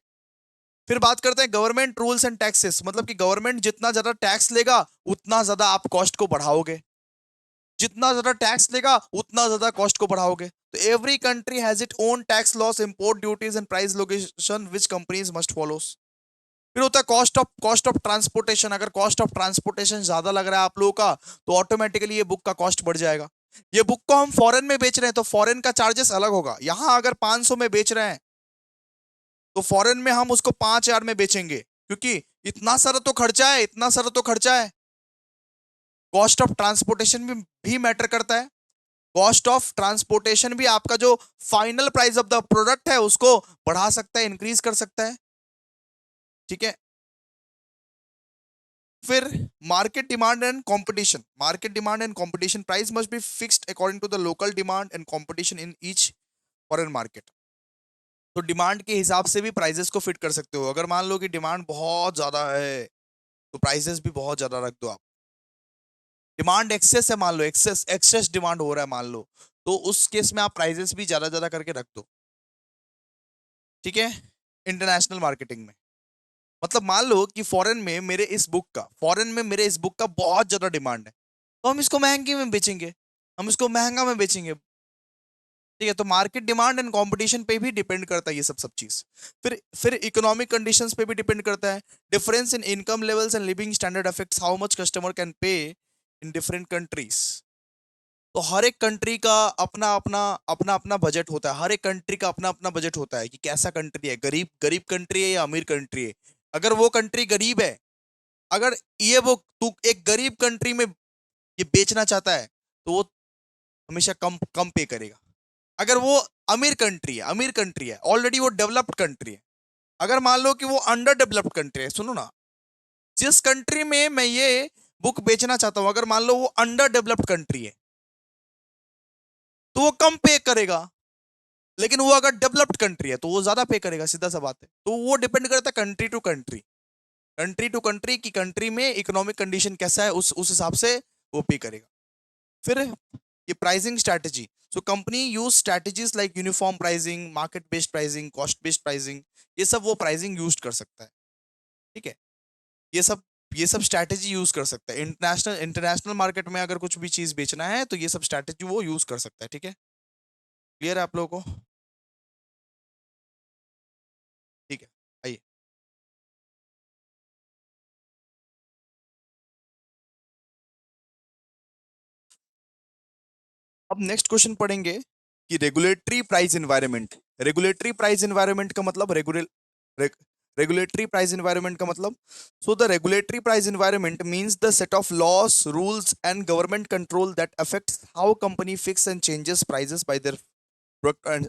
फिर बात करते हैं गवर्नमेंट रूल्स एंड टैक्सेस, मतलब कि गवर्नमेंट जितना ज्यादा टैक्स लेगा उतना ज्यादा आप कॉस्ट को बढ़ाओगे, जितना ज्यादा टैक्स लेगा उतना ज्यादा कॉस्ट को बढ़ाओगे। तो every country has it own tax loss, import duties and price location which companies must follows. फिर होता है कॉस्ट ऑफ ट्रांसपोर्टेशन। अगर कॉस्ट ऑफ ट्रांसपोर्टेशन ज्यादा लग रहा है आप लोगों का तो ऑटोमेटिकली ये बुक का कॉस्ट बढ़ जाएगा। ये बुक को हम फॉरेन में बेच रहे हैं तो फॉरेन का चार्जेस अलग होगा। यहां अगर 500 में बेच रहे हैं तो फॉरेन में हम उसको 5000 में बेचेंगे, क्योंकि इतना सारा तो खर्चा है, इतना सारा तो खर्चा है। कॉस्ट ऑफ ट्रांसपोर्टेशन भी मैटर करता है। कॉस्ट ऑफ ट्रांसपोर्टेशन भी आपका जो final price of the product है उसको बढ़ा सकता है, इंक्रीज कर सकता है। ठीक है। फिर market demand and competition, market demand and competition, price must be fixed according to the local demand and competition in each foreign market. तो डिमांड के हिसाब से भी प्राइसेस को फिट कर सकते हो। अगर मान लो कि डिमांड बहुत ज्यादा है तो प्राइसेस भी बहुत ज्यादा रख दो आप। डिमांड एक्सेस है, मान लो एक्सेस एक्सेस डिमांड हो रहा है मान लो, तो उस केस में आप प्राइसेस भी ज्यादा ज्यादा करके रख दो। ठीक है। इंटरनेशनल मार्केटिंग में मतलब मान लो कि फॉरेन में मेरे इस बुक का बहुत ज्यादा डिमांड है, तो हम इसको महंगे में बेचेंगे, हम इसको महंगा में बेचेंगे। ठीक है। तो मार्केट डिमांड एंड कंपटीशन पे भी डिपेंड करता है ये सब सब चीज। फिर इकोनॉमिक कंडीशंस पे भी डिपेंड करता है। Difference in income levels and living standard affects how much customer can pay in different countries. तो हर एक कंट्री का अपना अपना बजट होता है, हर एक कंट्री का अपना अपना बजट होता है कि कैसा कंट्री है, गरीब गरीब कंट्री है या अमीर कंट्री है, अगर वो कंट्री गरीब है, अगर ये वो तू एक गरीब कंट्री में ये बेचना चाहता है तो वो हमेशा कम कम पे करेगा। अगर वो अमीर कंट्री है, ऑलरेडी वो डेवलप्ड कंट्री है, अगर मान लो कि वो अंडर डेवलप्ड कंट्री है, सुनो ना, जिस कंट्री में मैं ये बुक बेचना चाहता हूं, अगर मान लो वो अंडर डेवलप्ड कंट्री है तो वो कम पे करेगा, लेकिन वो अगर डेवलप्ड कंट्री है तो वो ज्यादा पे करेगा, सीधा सा बात है। तो वो डिपेंड करता है country to country, country to country की कंट्री में इकोनॉमिक कंडीशन कैसा है, उस हिसाब से वो पे करेगा। फिर ये pricing strategy, so company use strategies like uniform pricing, market based pricing, cost based pricing, ये सब वो प्राइसिंग यूज कर सकता है। ठीक है, ये सब ये सब स्ट्रैटेजी यूज कर सकता है। इंटरनेशनल मार्केट में अगर कुछ भी चीज बेचना है तो ये सब स्ट्रैटेजी वो यूज कर सकता है। ठीक है, क्लियर है आप लोगों को? ठीक है, आइए। अब नेक्स्ट क्वेश्चन पढ़ेंगे कि regulatory price environment. Regulatory price environment का मतलब रेगुलेटरी प्राइस एनवायरनमेंट का मतलब, so the regulatory price environment means the set of loss, rules and government control that affects how company fix and changes prices bye their product and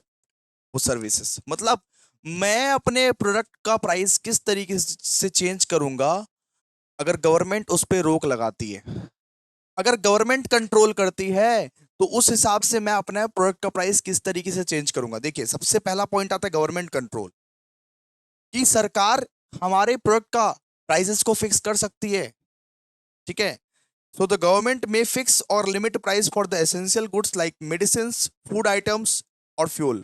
services. मतलब मैं अपने product का price किस तरीके से change करूंगा अगर गवर्नमेंट उस पर रोक लगाती है। अगर गवर्नमेंट कंट्रोल करती है तो उस हिसाब से मैं अपना प्रोडक्ट का प्राइस किस तरीके से चेंज करूंगा। देखिए, सबसे पहला पॉइंट आता है गवर्नमेंट कंट्रोल, कि सरकार हमारे प्रोडक्ट का प्राइसेस को फिक्स कर सकती है। ठीक है, सो द गवर्नमेंट में फिक्स और limit price for the essential goods like medicine, food items और फ्यूल।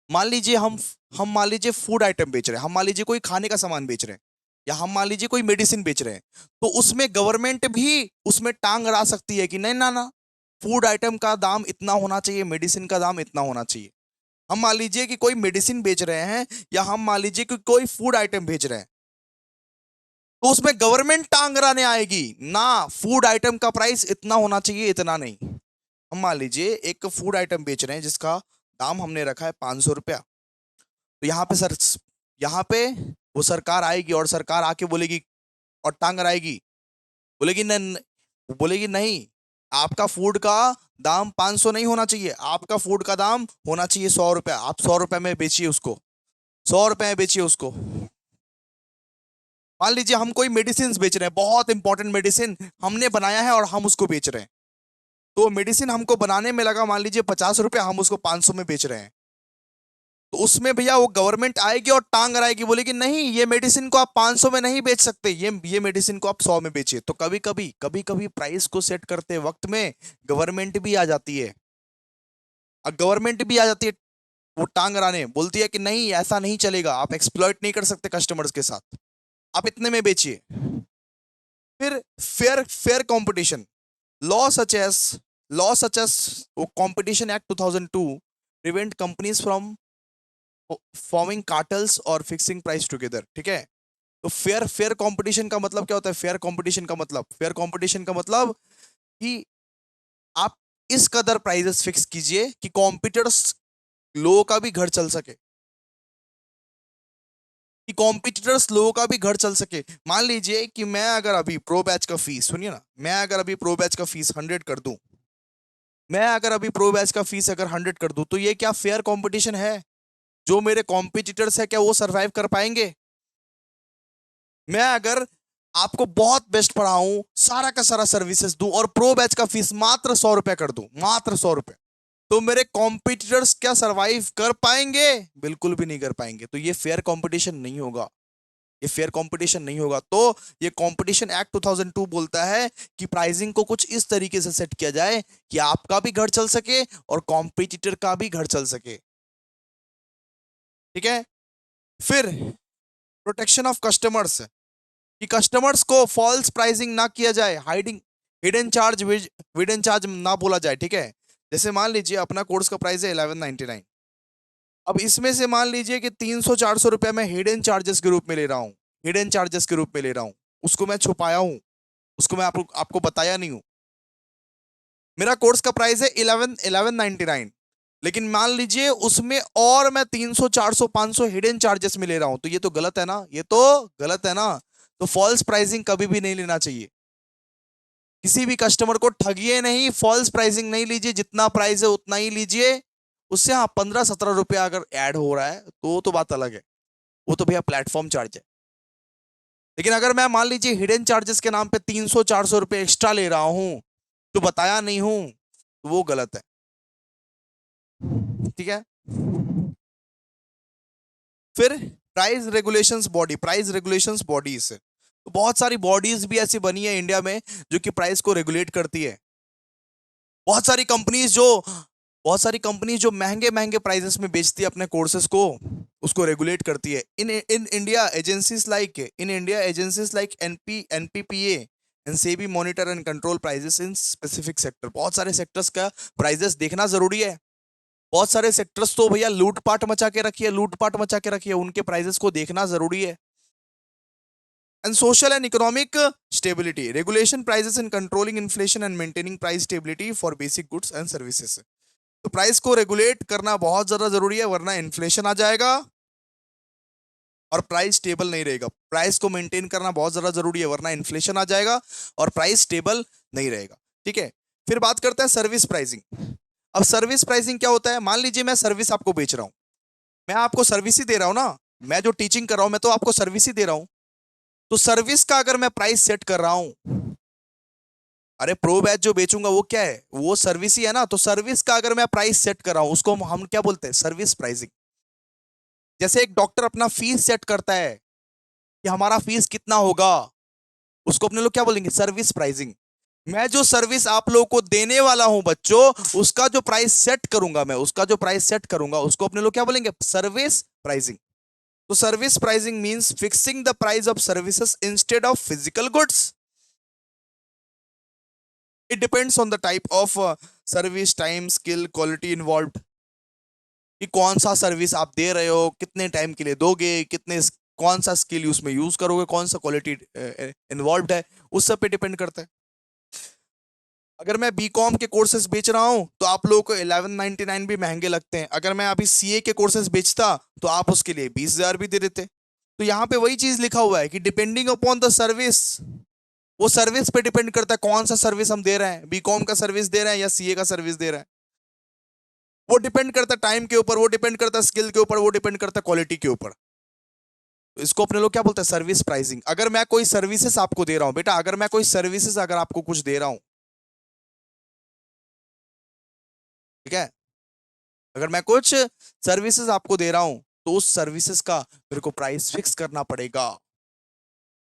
मान लीजिए हम मान लीजिए फूड आइटम बेच रहे हैं, हम मान लीजिए कोई खाने का सामान बेच रहे हैं, या हम मान लीजिए कोई मेडिसिन बेच रहे हैं, तो उसमें गवर्नमेंट भी उसमें टांग अड़ा सकती है कि नहीं ना ना, फूड आइटम का दाम इतना होना चाहिए, मेडिसिन का दाम इतना होना चाहिए। हम मान लीजिए कि कोई मेडिसिन बेच रहे हैं, या हम मान लीजिए कि कोई फूड आइटम बेच रहे हैं, तो उसमें गवर्नमेंट टांग अड़ाने आएगी ना, फूड आइटम का प्राइस इतना होना चाहिए, इतना नहीं। हम मान लीजिए एक फूड आइटम बेच रहे हैं जिसका दाम हमने रखा है 500 रुपया, तो यहाँ पे सर, यहाँ पे वो सरकार आएगी और सरकार आके बोलेगी और टांग अड़ाएगी, बोलेगी नहीं, बोलेगी नहीं, आपका फूड का दाम 500 नहीं होना चाहिए, आपका फूड का दाम होना चाहिए 100 रुपया, आप 100 रुपए में बेचिए उसको, 100 रुपए में बेचिए उसको। मान लीजिए हम कोई मेडिसिन बेच रहे हैं, बहुत इंपॉर्टेंट मेडिसिन हमने बनाया है और हम उसको बेच रहे हैं, तो मेडिसिन हमको बनाने में लगा मान लीजिए 50 रुपया, हम उसको 500 में बेच रहे हैं, तो उसमें भैया वो गवर्नमेंट आएगी और टांग अड़ाएगी, बोलेगी नहीं, ये मेडिसिन को आप 500 में नहीं बेच सकते, ये मेडिसिन को आप 100 में बेचिए। तो कभी कभी प्राइस को सेट करते वक्त में गवर्नमेंट भी आ जाती है, अब गवर्नमेंट भी आ जाती है, वो टांग अड़ाने बोलती है कि नहीं, ऐसा नहीं चलेगा, आप एक्सप्लॉइट नहीं कर सकते कस्टमर्स के साथ, आप इतने में बेचिए। फिर fair fair competition, law such as law such as competition act 2002 prevent companies from forming cartels और फिक्सिंग प्राइस टुगेदर। ठीक है, तो फेयर फेयर कंपटीशन का मतलब क्या होता है? फेयर कंपटीशन का मतलब कि आप इस कदर प्राइसेस फिक्स कीजिए कि कॉम्पिटिटर्स लोगों का भी घर चल सके, कि कॉम्पिटिटर्स लोगों का भी घर चल सके। मान लीजिए कि मैं अगर अभी प्रो बैच का फीस, सुनिए ना, मैं अगर अभी प्रो बैच का फीस 100 कर दूं, मैं अगर अभी प्रो बैच का फीस अगर 100 कर दूं, तो ये क्या फेयर कंपटीशन है? जो मेरे कॉम्पिटिटर्स है क्या वो सरवाइव कर पाएंगे? मैं अगर आपको बहुत बेस्ट पढ़ाऊं, सारा का सारा सर्विसेज दूं और प्रो बैच का फीस मात्र 100 रुपया कर दूं, मात्र 100 रुपया, तो मेरे कॉम्पिटिटर्स क्या सरवाइव कर पाएंगे? बिल्कुल भी नहीं कर पाएंगे। तो ये फेयर कंपटीशन नहीं होगा, ये फेयर कंपटीशन नहीं होगा। तो ये कंपटीशन एक्ट 2002 बोलता है कि प्राइसिंग को कुछ इस तरीके से सेट किया जाए कि आपका भी घर चल सके और कॉम्पिटिटर का भी घर चल सके। ठीक है, फिर प्रोटेक्शन ऑफ कस्टमर्स, कि कस्टमर्स को फॉल्स प्राइसिंग ना किया जाए, हाइडिंग हिडन चार्ज ना बोला जाए। ठीक है, जैसे मान लीजिए अपना कोर्स का प्राइस है 1199, अब इसमें से मान लीजिए कि 300-400 रुपया मैं हिडन चार्जेस के रूप में ले रहा हूँ, हिडन चार्जेस के रूप में ले रहा हूँ, उसको मैं छुपाया हूँ, उसको मैं आपको बताया नहीं हूँ। मेरा कोर्स का प्राइस है 1199, लेकिन मान लीजिए उसमें और मैं 300 400 500 हिडन चार्जेस में ले रहा हूं, तो ये तो गलत है ना, ये तो गलत है ना। तो फॉल्स प्राइसिंग कभी भी नहीं लेना चाहिए। किसी भी कस्टमर को ठगिए नहीं, फॉल्स प्राइसिंग नहीं लीजिए, जितना प्राइस है उतना ही लीजिए। उससे हाँ 15-17 रुपया अगर ऐड हो रहा है तो बात अलग है, वो तो भैया प्लेटफॉर्म चार्ज है। लेकिन अगर मैं मान लीजिए हिडन चार्जेस के नाम पे 300-400 रुपए एक्स्ट्रा ले रहा हूं, तो बताया नहीं हूं, तो वो गलत है। ठीक है। फिर price regulations body, price regulations bodies, तो बहुत सारी बॉडीज भी ऐसी बनी है इंडिया में जो कि प्राइस को रेगुलेट करती है। बहुत सारी कंपनीज जो बहुत सारी कंपनीज जो महंगे महंगे प्राइसेस में बेचती है अपने कोर्सेज को, उसको रेगुलेट करती है। In India agencies like NPPA and SEBI monitor and control prices in specific sector. बहुत सारे सेक्टर्स का प्राइसेस देखना जरूरी है। बहुत सारे सेक्टर्स तो भैया लूटपाट मचा के रखी है, लूटपाट मचा के रखी है, उनके प्राइसेस को देखना जरूरी है। And social and economic stability, regulation prices in controlling inflation and maintaining price stability for basic goods and services. तो प्राइस को रेगुलेट करना बहुत ज्यादा जरूरी है, वरना इन्फ्लेशन आ जाएगा और प्राइस स्टेबल नहीं रहेगा। प्राइस को मेंटेन करना बहुत ज्यादा जरूरी है, वरना इन्फ्लेशन आ जाएगा और प्राइस स्टेबल नहीं रहेगा। ठीक है। फिर बात करते हैं सर्विस प्राइसिंग। अब सर्विस प्राइसिंग क्या होता है? मान लीजिए मैं सर्विस आपको बेच रहा हूं, मैं आपको सर्विस ही दे रहा हूं ना, मैं जो टीचिंग कर रहा हूं मैं तो आपको सर्विस ही दे रहा हूं। तो सर्विस का अगर मैं प्राइस सेट कर रहा हूं, अरे प्रो बैच जो बेचूंगा वो क्या है? वो सर्विस ही है ना। तो सर्विस का अगर मैं प्राइस सेट कर रहा हूं, उसको हम क्या बोलते हैं? Service pricing. जैसे एक डॉक्टर अपना फीस सेट करता है कि हमारा फीस कितना होगा, उसको अपने लोग क्या बोलेंगे? Service pricing. मैं जो सर्विस आप लोगों को देने वाला हूं बच्चों, उसका जो प्राइस सेट करूंगा मैं, उसका जो प्राइस सेट करूंगा उसको अपने लोग क्या बोलेंगे? Service pricing. तो service pricing means fixing the price of services instead of physical goods. It depends on the type of service, time, skill, quality involved, कि कौन सा सर्विस आप दे रहे हो, कितने टाइम के लिए दोगे, कौन सा स्किल उसमें यूज करोगे, कौन सा क्वालिटी इन्वॉल्व्ड है, उस सब पे डिपेंड करता है। अगर मैं बीकॉम के कोर्सेज बेच रहा हूं तो आप लोगों को 1199 भी महंगे लगते हैं। अगर मैं अभी सीए के कोर्सेज बेचता तो आप उसके लिए 20,000 भी दे देते। तो यहाँ पे वही चीज लिखा हुआ है कि डिपेंडिंग अपॉन द सर्विस, वो सर्विस पे डिपेंड करता है कौन सा सर्विस हम दे रहे हैं, बीकॉम का सर्विस दे रहे हैं या सीए का सर्विस दे रहे हैं। वो डिपेंड करता है टाइम के ऊपर, वो डिपेंड करता है स्किल के ऊपर, वो डिपेंड करता है क्वालिटी के ऊपर। तो इसको अपने लोग क्या बोलते हैं? Service pricing. अगर मैं कोई सर्विसेज आपको दे रहा हूं बेटा, अगर मैं कोई सर्विसेज अगर आपको कुछ दे रहा हूं, ठीक है, अगर मैं कुछ सर्विसेज आपको दे रहा हूं तो उस सर्विसेज का मेरे को प्राइस फिक्स करना पड़ेगा।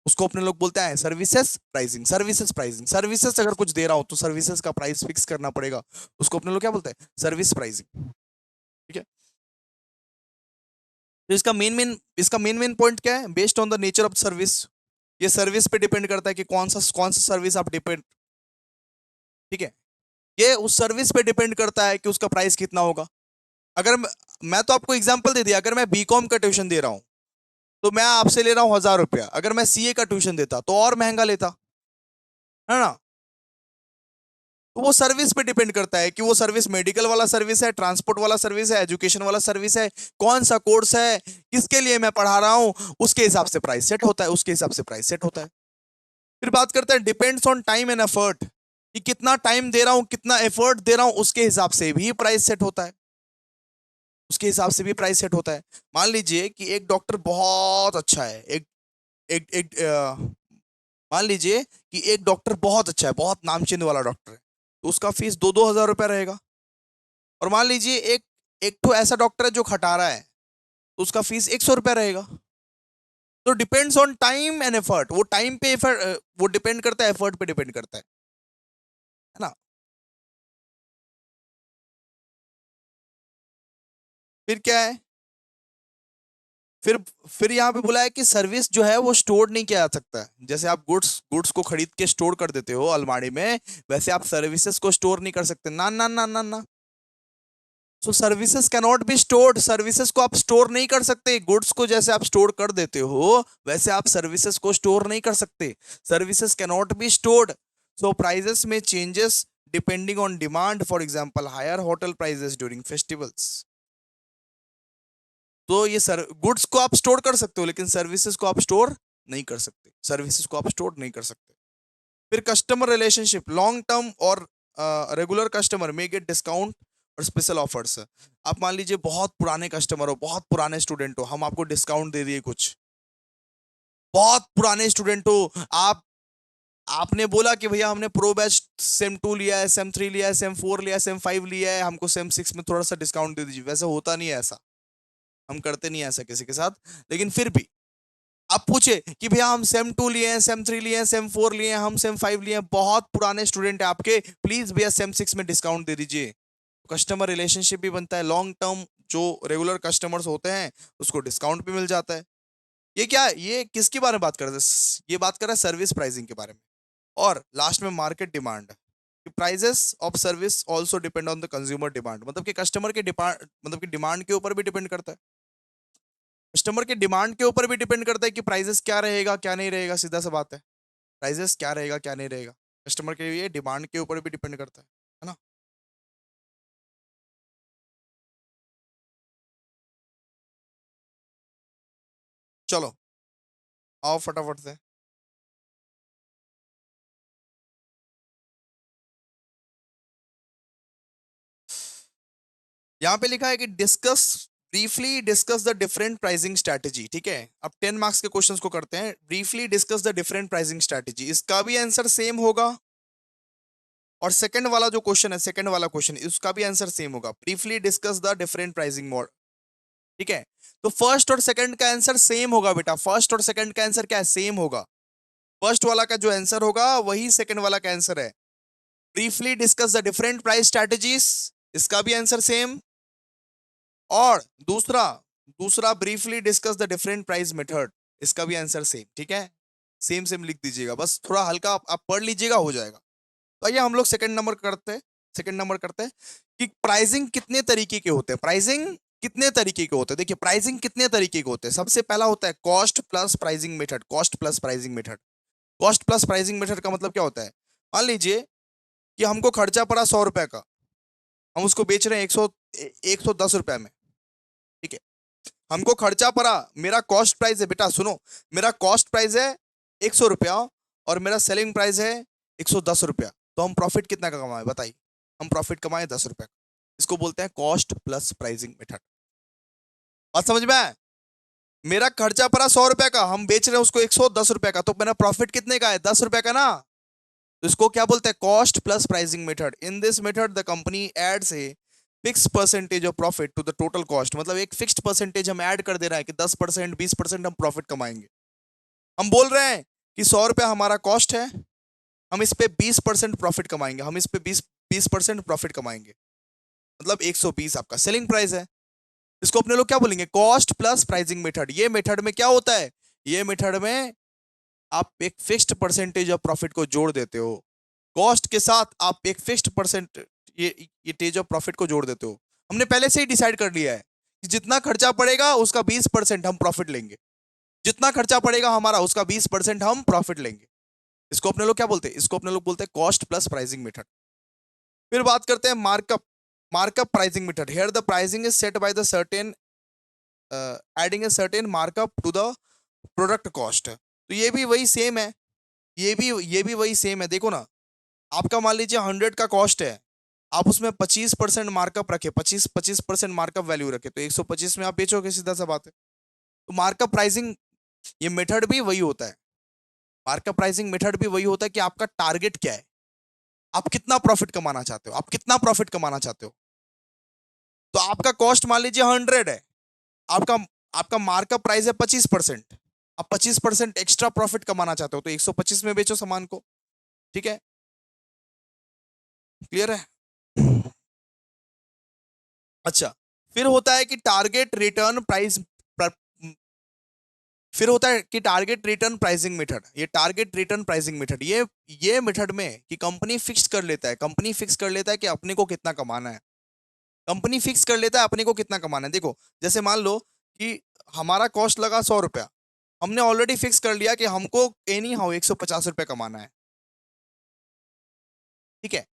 उसको अपने लोग बोलते हैं services pricing. Services pricing, services अगर कुछ दे रहा हूं तो सर्विसेज का प्राइस फिक्स करना पड़ेगा, उसको अपने लोग क्या बोलते हैं? Service pricing. ठीक है। तो इसका मेन पॉइंट क्या है? Based on the nature of service. ये सर्विस पे डिपेंड करता है कि कौन सा सर्विस आप डिपेंड, ठीक है, ये उस सर्विस पे डिपेंड करता है कि उसका प्राइस कितना होगा। अगर मैं तो आपको एग्जांपल दे दिया, अगर मैं बीकॉम का ट्यूशन दे रहा हूं तो मैं आपसे ले रहा हूं 1,000 रुपया। अगर मैं सीए का ट्यूशन देता तो और महंगा लेता, है ना। तो वो सर्विस पे डिपेंड करता है कि वो सर्विस मेडिकल वाला सर्विस है, ट्रांसपोर्ट वाला सर्विस है, एजुकेशन वाला सर्विस है, कौन सा कोर्स है, किसके लिए मैं पढ़ा रहा हूं, उसके हिसाब से प्राइस सेट होता है, उसके हिसाब से प्राइस सेट होता है। फिर बात करते हैं depends on time and effort, कि कितना टाइम दे रहा हूं, कितना एफर्ट दे रहा हूं, उसके हिसाब से भी प्राइस सेट होता है, उसके हिसाब से भी प्राइस सेट होता है। मान लीजिए कि एक डॉक्टर बहुत अच्छा है, एक एक एक मान लीजिए कि एक डॉक्टर बहुत अच्छा है, बहुत नामचीन वाला डॉक्टर है, तो उसका फीस 2-2 हज़ार रुपया रहेगा। और मान लीजिए एक एक तो ऐसा डॉक्टर है जो खटा रहा है, तो उसका फीस 100 रुपया रहेगा। तो depends on time and effort, वो टाइम पे एफर्ट, वो डिपेंड करता है, एफर्ट पे डिपेंड करता है ना। फिर क्या है? फिर फिर यहाँ पे बोला है कि सर्विस जो है वो स्टोर नहीं किया जा सकता है। जैसे आप गुड्स को खरीद के स्टोर कर देते हो अलमारी में, वैसे आप सर्विसेज को स्टोर नहीं कर सकते। ना ना ना ना ना। So services can not be stored, services को आप स्टोर नहीं कर सकते। गुड्स को जैसे आप स्टोर कर देते हो वैसे आप सर्विसेज को स्टोर नहीं कर सकते। Services can not be stored. So prices में changes depending on demand, for example higher hotel prices during festivals. तो ये सर गुड्स को आप स्टोर कर सकते हो, लेकिन सर्विसेज को आप स्टोर नहीं कर सकते, सर्विसेज को आप स्टोर नहीं कर सकते। फिर कस्टमर रिलेशनशिप, लॉन्ग टर्म और रेगुलर कस्टमर में गेट डिस्काउंट और स्पेशल ऑफर्स। आप मान लीजिए बहुत पुराने कस्टमर हो, बहुत पुराने स्टूडेंट हो, हम आपको डिस्काउंट दे दिए कुछ। बहुत पुराने स्टूडेंट हो आप, आपने बोला कि भैया हमने प्रो बैच सेम 2 लिया है, सेम 3 लिया है, सेम 4 लिया है, सेम 5 लिया है, हमको सेम 6 में थोड़ा सा डिस्काउंट दे दीजिए। वैसे होता नहीं है ऐसा, हम करते नहीं है ऐसा किसी के साथ। लेकिन फिर भी आप पूछे कि भैया हम सेम 2 लिए हैं, सेम 3 लिए हैं, सेम 4 लिए हैं, हम सेम 5 लिए हैं, बहुत पुराने स्टूडेंट है आपके, प्लीज भैया सेम 6 में डिस्काउंट दे दीजिए। कस्टमर रिलेशनशिप भी बनता है, लॉन्ग टर्म जो रेगुलर कस्टमर्स होते हैं उसको डिस्काउंट भी मिल जाता है। ये क्या, ये किसके बारे में बात कर रहे हैं? ये बात कर रहा है सर्विस प्राइसिंग के बारे में। और लास्ट में market demand, prices of service also depend on the consumer demand, मतलब कि कस्टमर के डिमांड, मतलब कि डिमांड के ऊपर भी डिपेंड करता है। कस्टमर के डिमांड के ऊपर भी डिपेंड करता है कि प्राइजेस क्या रहेगा क्या नहीं रहेगा, सीधा सा बात है। प्राइजेस क्या रहेगा क्या नहीं रहेगा, कस्टमर के लिए डिमांड के ऊपर भी डिपेंड करता है ना। चलो आओ फटाफट से। यहाँ पे लिखा है कि discuss, briefly discuss the different pricing strategy. ठीक है, अब 10 मार्क्स के क्वेश्चंस को करते हैं। Briefly discuss the different pricing strategy, इसका भी आंसर सेम होगा। और सेकंड वाला जो क्वेश्चन है, सेकंड वाला क्वेश्चन, उसका भी आंसर सेम होगा। Briefly discuss the different pricing mode. ठीक है, तो फर्स्ट और सेकंड का आंसर सेम होगा बेटा, फर्स्ट और सेकंड का आंसर क्या है, सेम होगा। फर्स्ट वाला का जो आंसर होगा वही सेकंड वाला का आंसर है। Briefly discuss the different price strategies, इसका भी आंसर सेम। और दूसरा, दूसरा briefly discuss the different price method, इसका भी आंसर सेम। ठीक है, सेम सेम लिख दीजिएगा, बस थोड़ा हल्का आप पढ़ लीजिएगा, हो जाएगा। तो आइए हम लोग सेकंड नंबर करते हैं। सेकंड नंबर करते हैं कि प्राइसिंग कितने तरीके के होते हैं। प्राइसिंग कितने तरीके के होते हैं, देखिए प्राइसिंग कितने तरीके के होते हैं। सबसे पहला होता है cost plus pricing method. Cost plus pricing method, cost plus pricing method का मतलब क्या होता है? मान लीजिए कि हमको खर्चा पड़ा 100 रुपए का, हम उसको बेच रहे हैं 110 रुपए में। ठीक है, हमको खर्चा पड़ा, मेरा कॉस्ट प्राइस है बेटा, सुनो, मेरा कॉस्ट प्राइस है 100 रुपया और मेरा सेलिंग प्राइस है 110 रुपया। तो हम प्रॉफिट कितना का कमाए बताइए? हम प्रॉफिट कमाए 10 रुपए का। इसको बोलते हैं कॉस्ट प्लस प्राइसिंग मेथड। बात समझ में आए? मेरा खर्चा पड़ा 100 रुपए का, हम बेच रहे हैं उसको 110 रुपए का, तो मेरा प्रॉफिट कितने का है? 10 रुपए का ना। तो इसको क्या बोलते हैं? Cost plus pricing method. In this method the company adds a fix percentage of profit to the total cost, मतलब एक फिक्स्ड परसेंटेज हम ऐड कर दे रहे हैं कि 10% 20% हम प्रॉफिट कमाएंगे। हम बोल रहे हैं कि 100 रुपया हमारा कॉस्ट है, हम इस पे 20% प्रॉफिट कमाएंगे, हम इस पे 20% प्रॉफिट कमाएंगे, मतलब 120 आपका सेलिंग प्राइस है। इसको अपने लोग क्या बोलेंगे? Cost plus pricing method. ये मेथड में क्या होता है? ये मेथड में आप एक फिक्स्ड परसेंटेज ऑफ प्रॉफिट को जोड़ देते हो, कॉस्ट के साथ आप एक फिक्स्ड परसेंट ये तेज ऑफ प्रॉफिट को जोड़ देते हो। हमने पहले से ही डिसाइड कर लिया है कि जितना खर्चा पड़ेगा उसका 20% हम प्रॉफिट लेंगे, जितना खर्चा पड़ेगा हमारा उसका 20% हम प्रॉफिट लेंगे। इसको अपने लोग क्या बोलते हैं? इसको अपने लोग बोलते हैं कॉस्ट प्लस प्राइसिंग मेथड। फिर बात करते हैं markup, markup pricing method. Here the pricing is set by the certain adding a certain markup to the product cost. तो ये भी वही सेम है, ये भी वही सेम है। देखो ना, आपका मान लीजिए 100 का कॉस्ट है, आप उसमें 25% मार्कअप रखे, 25% मार्कअप वैल्यू रखे, तो 125 में आप बेचोगे, सीधा सा बात है। तो मार्कअप प्राइसिंग ये मेथड भी वही होता है, मार्कअप प्राइसिंग मेथड भी वही होता है कि आपका टारगेट क्या है, आप कितना प्रॉफिट कमाना चाहते हो, आप कितना प्रॉफिट कमाना चाहते हो। तो आपका कॉस्ट मान लीजिए 100 है, आपका आपका मार्कअप प्राइस है 25%, आप 25% एक्स्ट्रा प्रॉफिट कमाना चाहते हो, तो 125 में बेचो सामान को। ठीक है, क्लियर है? अच्छा, फिर होता है कि टारगेट रिटर्न प्राइस, फिर होता है कि टारगेट रिटर्न प्राइसिंग मेथड। ये टारगेट रिटर्न प्राइसिंग मेथड, ये मेथड में कि कंपनी फिक्स कर लेता है, कंपनी फिक्स कर लेता है कि अपने को कितना कमाना है, कंपनी फिक्स कर लेता है अपने को कितना कमाना है। देखो जैसे मान लो कि हमारा कॉस्ट लगा 100 रुपया, हमने ऑलरेडी फिक्स कर लिया कि हमको एनी हाउ 150 रुपये कमाना है। ठीक है,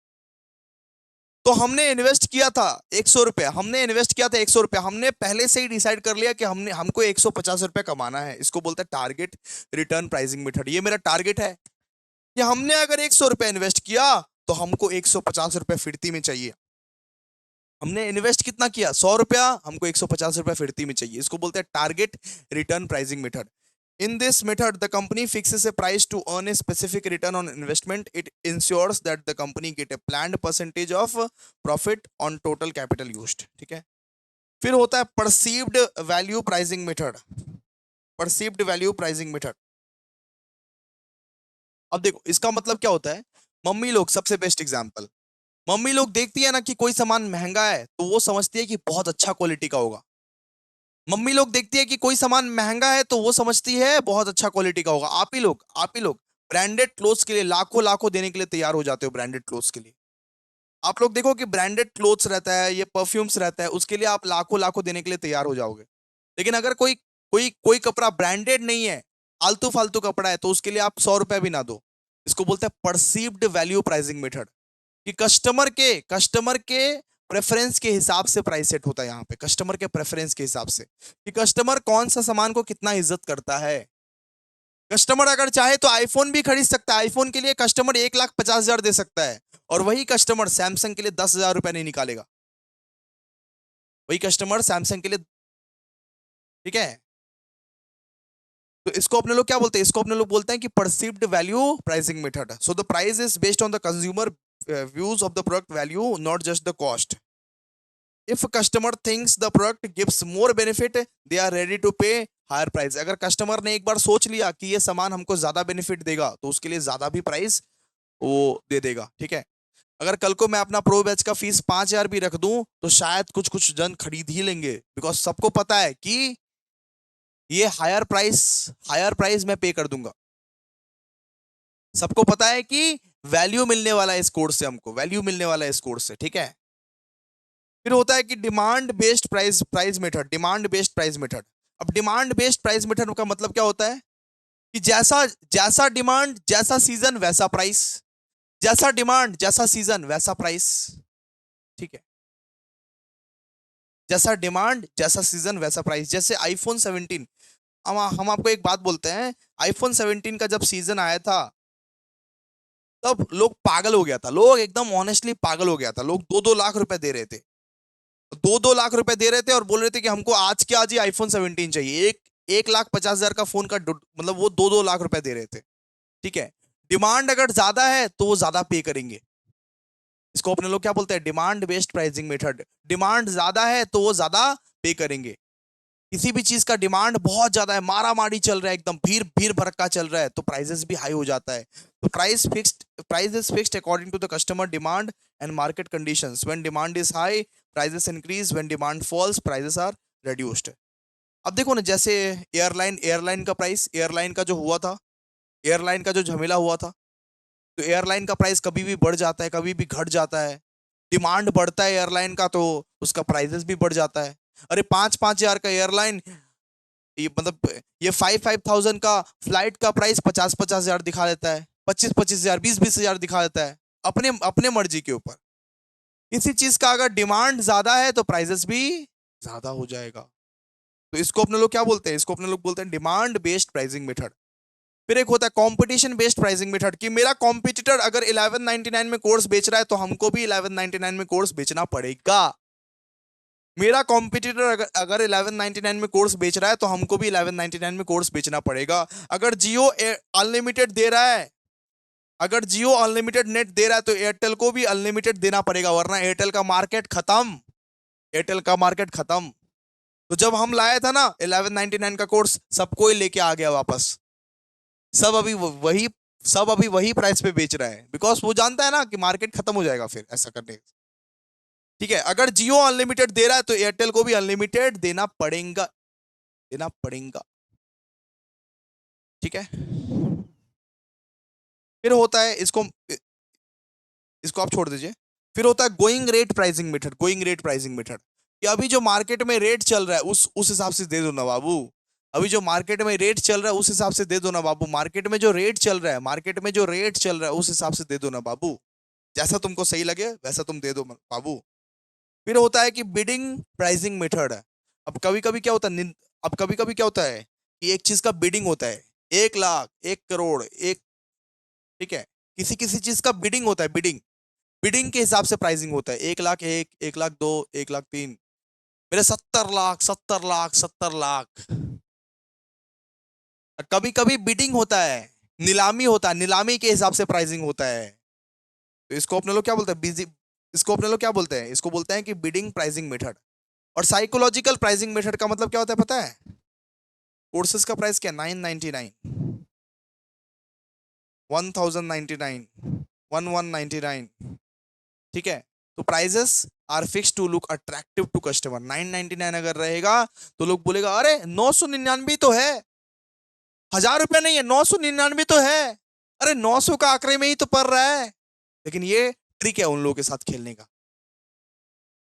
तो हमने इन्वेस्ट किया था 100 रुपए, हमने इन्वेस्ट किया था 100 रुपए, हमने पहले से ही डिसाइड कर लिया कि हमको 150 रुपए कमाना है। इसको बोलते हैं टारगेट रिटर्न प्राइसिंग मेथड। ये मेरा टारगेट है कि हमने अगर 100 रुपए इन्वेस्ट किया तो हमको 150 रुपए फिरती में चाहिए। हमने इन्वेस्ट कितना किया, 100 रुपया, हमको 150 रुपया फिरती में चाहिए। इसको बोलते हैं target return pricing method. In this method, the company fixes a price to earn a specific return on investment. It ensures that the company get a planned percentage of profit on total capital used. ठीक है। फिर होता है perceived value pricing method। perceived value pricing method। अब देखो इसका मतलब क्या होता है। मम्मी लोग, सबसे बेस्ट एग्जांपल, मम्मी लोग देखती है ना कि कोई सामान महंगा है तो वो समझती है कि बहुत अच्छा क्वालिटी का होगा। मम्मी लोग देखती है कि कोई सामान महंगा है तो वो समझती है बहुत अच्छा क्वालिटी का होगा। आप ही लोग ब्रांडेड क्लोथ्स के लिए लाखों लाखों देने के लिए तैयार हो जाते हो। ब्रांडेड क्लोथ्स के लिए आप लोग देखो कि ब्रांडेड क्लोथ्स रहता है, ये परफ्यूम्स रहता है, उसके लिए आप लाखों लाखों देने के लिए तैयार हो जाओगे। लेकिन अगर कोई कोई कोई कपड़ा ब्रांडेड नहीं है, आलतू फालतू कपड़ा है, तो उसके लिए आप 100 रुपए भी ना दो। इसको बोलते हैं परसीव्ड वैल्यू प्राइसिंग मेथड। कि कस्टमर के प्रेफरेंस के हिसाब से प्राइस सेट होता है। यहाँ पे कस्टमर के प्रेफरेंस के हिसाब से कि कस्टमर कौन सा सामान को कितना इज्जत करता है। कस्टमर अगर चाहे तो आईफोन भी खरीद सकता है। आईफोन के लिए कस्टमर 1,50,000 दे सकता है, और वही कस्टमर सैमसंग के लिए 10,000 रुपए नहीं निकालेगा। वही कस्टमर सैमसंग के लिए, ठीक है। तो इसको अपने लोग क्या बोलते हैं, इसको अपने लोग बोलते हैं कि perceived value pricing method. So the price is based on the consumer views of the product value, not just the cost. If a customer thinks the product gives more benefit, they are ready to pay higher price. अगर customer ने एक बार सोच लिया कि ये सामान हमको ज्यादा बेनिफिट देगा तो उसके लिए ज्यादा भी प्राइस वो दे देगा। ठीक है। अगर कल को मैं अपना प्रो बैच का फीस 5,000 भी रख दूं तो शायद कुछ कुछ जन खरीद ही लेंगे, बिकॉज सबको पता है कि ये हायर प्राइस मैं पे कर दूंगा। सबको पता है कि वैल्यू मिलने वाला है इस कोर्स से, हमको वैल्यू मिलने वाला है इस कोर्स से। ठीक है। फिर होता है कि demand based price method. Demand based price method. अब डिमांड बेस्ड प्राइस मेथड का मतलब क्या होता है कि जैसा जैसा डिमांड जैसा सीजन वैसा प्राइस, जैसा डिमांड जैसा सीजन वैसा प्राइस। ठीक है। जैसा डिमांड जैसा सीजन वैसा प्राइस। जैसे आईफोन 17, हम आपको एक बात बोलते हैं, आईफोन 17 का जब सीजन आया था तब लोग पागल हो गया था, लोग एकदम ऑनेस्टली पागल हो गया था। लोग 2-2 लाख रुपए दे रहे थे, 2-2 लाख रुपए दे रहे थे और बोल रहे थे कि हमको आज के आज ही आईफोन 17 चाहिए। 1,50,000 का फोन का मतलब वो 2-2 लाख रुपए दे रहे थे। ठीक है। डिमांड अगर ज्यादा है तो वो ज्यादा पे करेंगे। इसको अपने लोग क्या बोलते हैं, demand based pricing method. Demand ज्यादा है तो वो ज्यादा पे करेंगे। किसी भी चीज का डिमांड बहुत ज्यादा है, मारा मारी चल रहा है, एकदम भीड़ भीड़ भड़का चल रहा है, तो प्राइसेस भी हाई हो जाता है। तो price is fixed according to the customer demand and market conditions. When demand is high prices increase, when demand falls prices are reduced. अब देखो ना, जैसे एयरलाइन का प्राइस, एयरलाइन का जो हुआ था, एयरलाइन का जो झमेला हुआ था, तो एयरलाइन का प्राइस कभी भी बढ़ जाता है, कभी भी घट जाता है। डिमांड बढ़ता है एयरलाइन का तो उसका प्राइसेस भी बढ़ जाता है। अरे 5,000 का एयरलाइन, ये मतलब ये 5,000 का फ्लाइट का प्राइस 50,000 दिखा देता है, 25,000 20,000 दिखा देता है, अपने अपने मर्जी के ऊपर। इसी चीज का अगर डिमांड ज्यादा है तो प्राइसेस भी ज्यादा हो जाएगा। तो इसको अपने लोग क्या बोलते हैं, इसको अपने लोग बोलते हैं डिमांड बेस्ड प्राइसिंग मेथड। फिर एक होता है कंपटीशन बेस्ड प्राइसिंग मेथड, कि मेरा कॉम्पिटिटर अगर 1199 में कोर्स बेच रहा है तो हमको भी 1199 में कोर्स बेचना पड़ेगा। मेरा कॉम्पिटिटर अगर 1199 में कोर्स बेच रहा है तो हमको भी 1199 में कोर्स बेचना पड़ेगा। अगर जियो अनलिमिटेड दे रहा है, अगर जियो अनलिमिटेड नेट दे रहा है तो एयरटेल को भी अनलिमिटेड देना पड़ेगा, वरना एयरटेल का मार्केट खत्म, एयरटेल का मार्केट खत्म। तो जब हम लाए था ना 1199 का कोर्स, सबको ही लेके आ गया वापस। सब अभी वही सब अभी वही प्राइस पे बेच रहा है, बिकॉज वो जानता है ना कि मार्केट खत्म हो जाएगा फिर ऐसा करने। ठीक है। अगर जियो अनलिमिटेड दे रहा है तो एयरटेल को भी अनलिमिटेड देना पड़ेगा, देना पड़ेगा। ठीक है। फिर होता है इसको इसको आप छोड़ दीजिए। फिर होता है going rate pricing method. Going rate pricing method, कि अभी जो मार्केट में रेट चल रहा है उस हिसाब से दे दो ना बाबू। अभी जो मार्केट में रेट चल रहा है उस हिसाब से दे दो ना बाबू। मार्केट में जो रेट चल रहा है, मार्केट में जो रेट चल रहा है उस हिसाब से दे दो ना बाबू। जैसा तुमको सही लगे वैसा तुम दे दो बाबू। फिर होता है कि बिडिंग प्राइसिंग मेथड है। अब कभी कभी क्या होता है अब कभी कभी क्या होता है कि एक चीज का बिडिंग होता है 1 लाख 1 करोड़ एक, ठीक है, किसी किसी चीज का बिडिंग होता है, बिडिंग बिडिंग के हिसाब से प्राइसिंग होता है 1 लाख 1 1 लाख 2 1 लाख 3, मेरे 70 लाख 70 लाख 70 लाख। कभी कभी बिडिंग होता है, नीलामी होता है, नीलामी के हिसाब से प्राइसिंग होता है। तो इसको अपने लोग क्या बोलते हैं बिजी, इसको अपने लोग क्या बोलते हैं, इसको बोलते हैं कि बिडिंग प्राइसिंग मेथड। और साइकोलॉजिकल प्राइसिंग मेथड का मतलब क्या होता है पता है? कोर्सेज का प्राइस क्या, 999, 1099, 1199, ठीक है। तो prices are fix to look attractive to customer. 999 अगर रहेगा तो लोग बोलेगा अरे 999 तो है, 1000 रुपया नहीं है, 999 तो है, अरे 900 का आंकड़े में ही तो पड़ रहा है। लेकिन ये ट्रिक है उन लोगों के साथ खेलने का,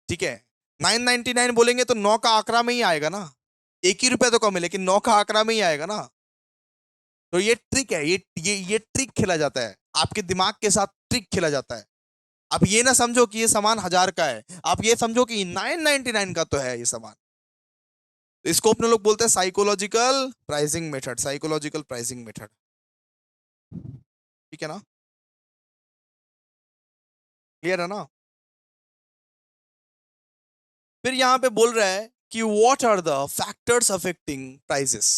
ठीक है। 999 बोलेंगे तो 9 का आंकड़ा में ही आएगा ना, 1 ही रुपया तो कम है लेकिन 9 का आंकड़ा में ही आएगा ना। तो ये ट्रिक है, ये ट्रिक खेला जाता है, आपके दिमाग के साथ ट्रिक खेला जाता है। आप ये ना समझो कि ये सामान 1000 का है, आप ये समझो कि 999 का तो है ये सामान। तो इसको अपने लोग बोलते हैं psychological pricing method, psychological pricing method, ठीक है ना, क्लियर है ना। फिर यहां पे बोल रहा है कि what are the factors affecting prices,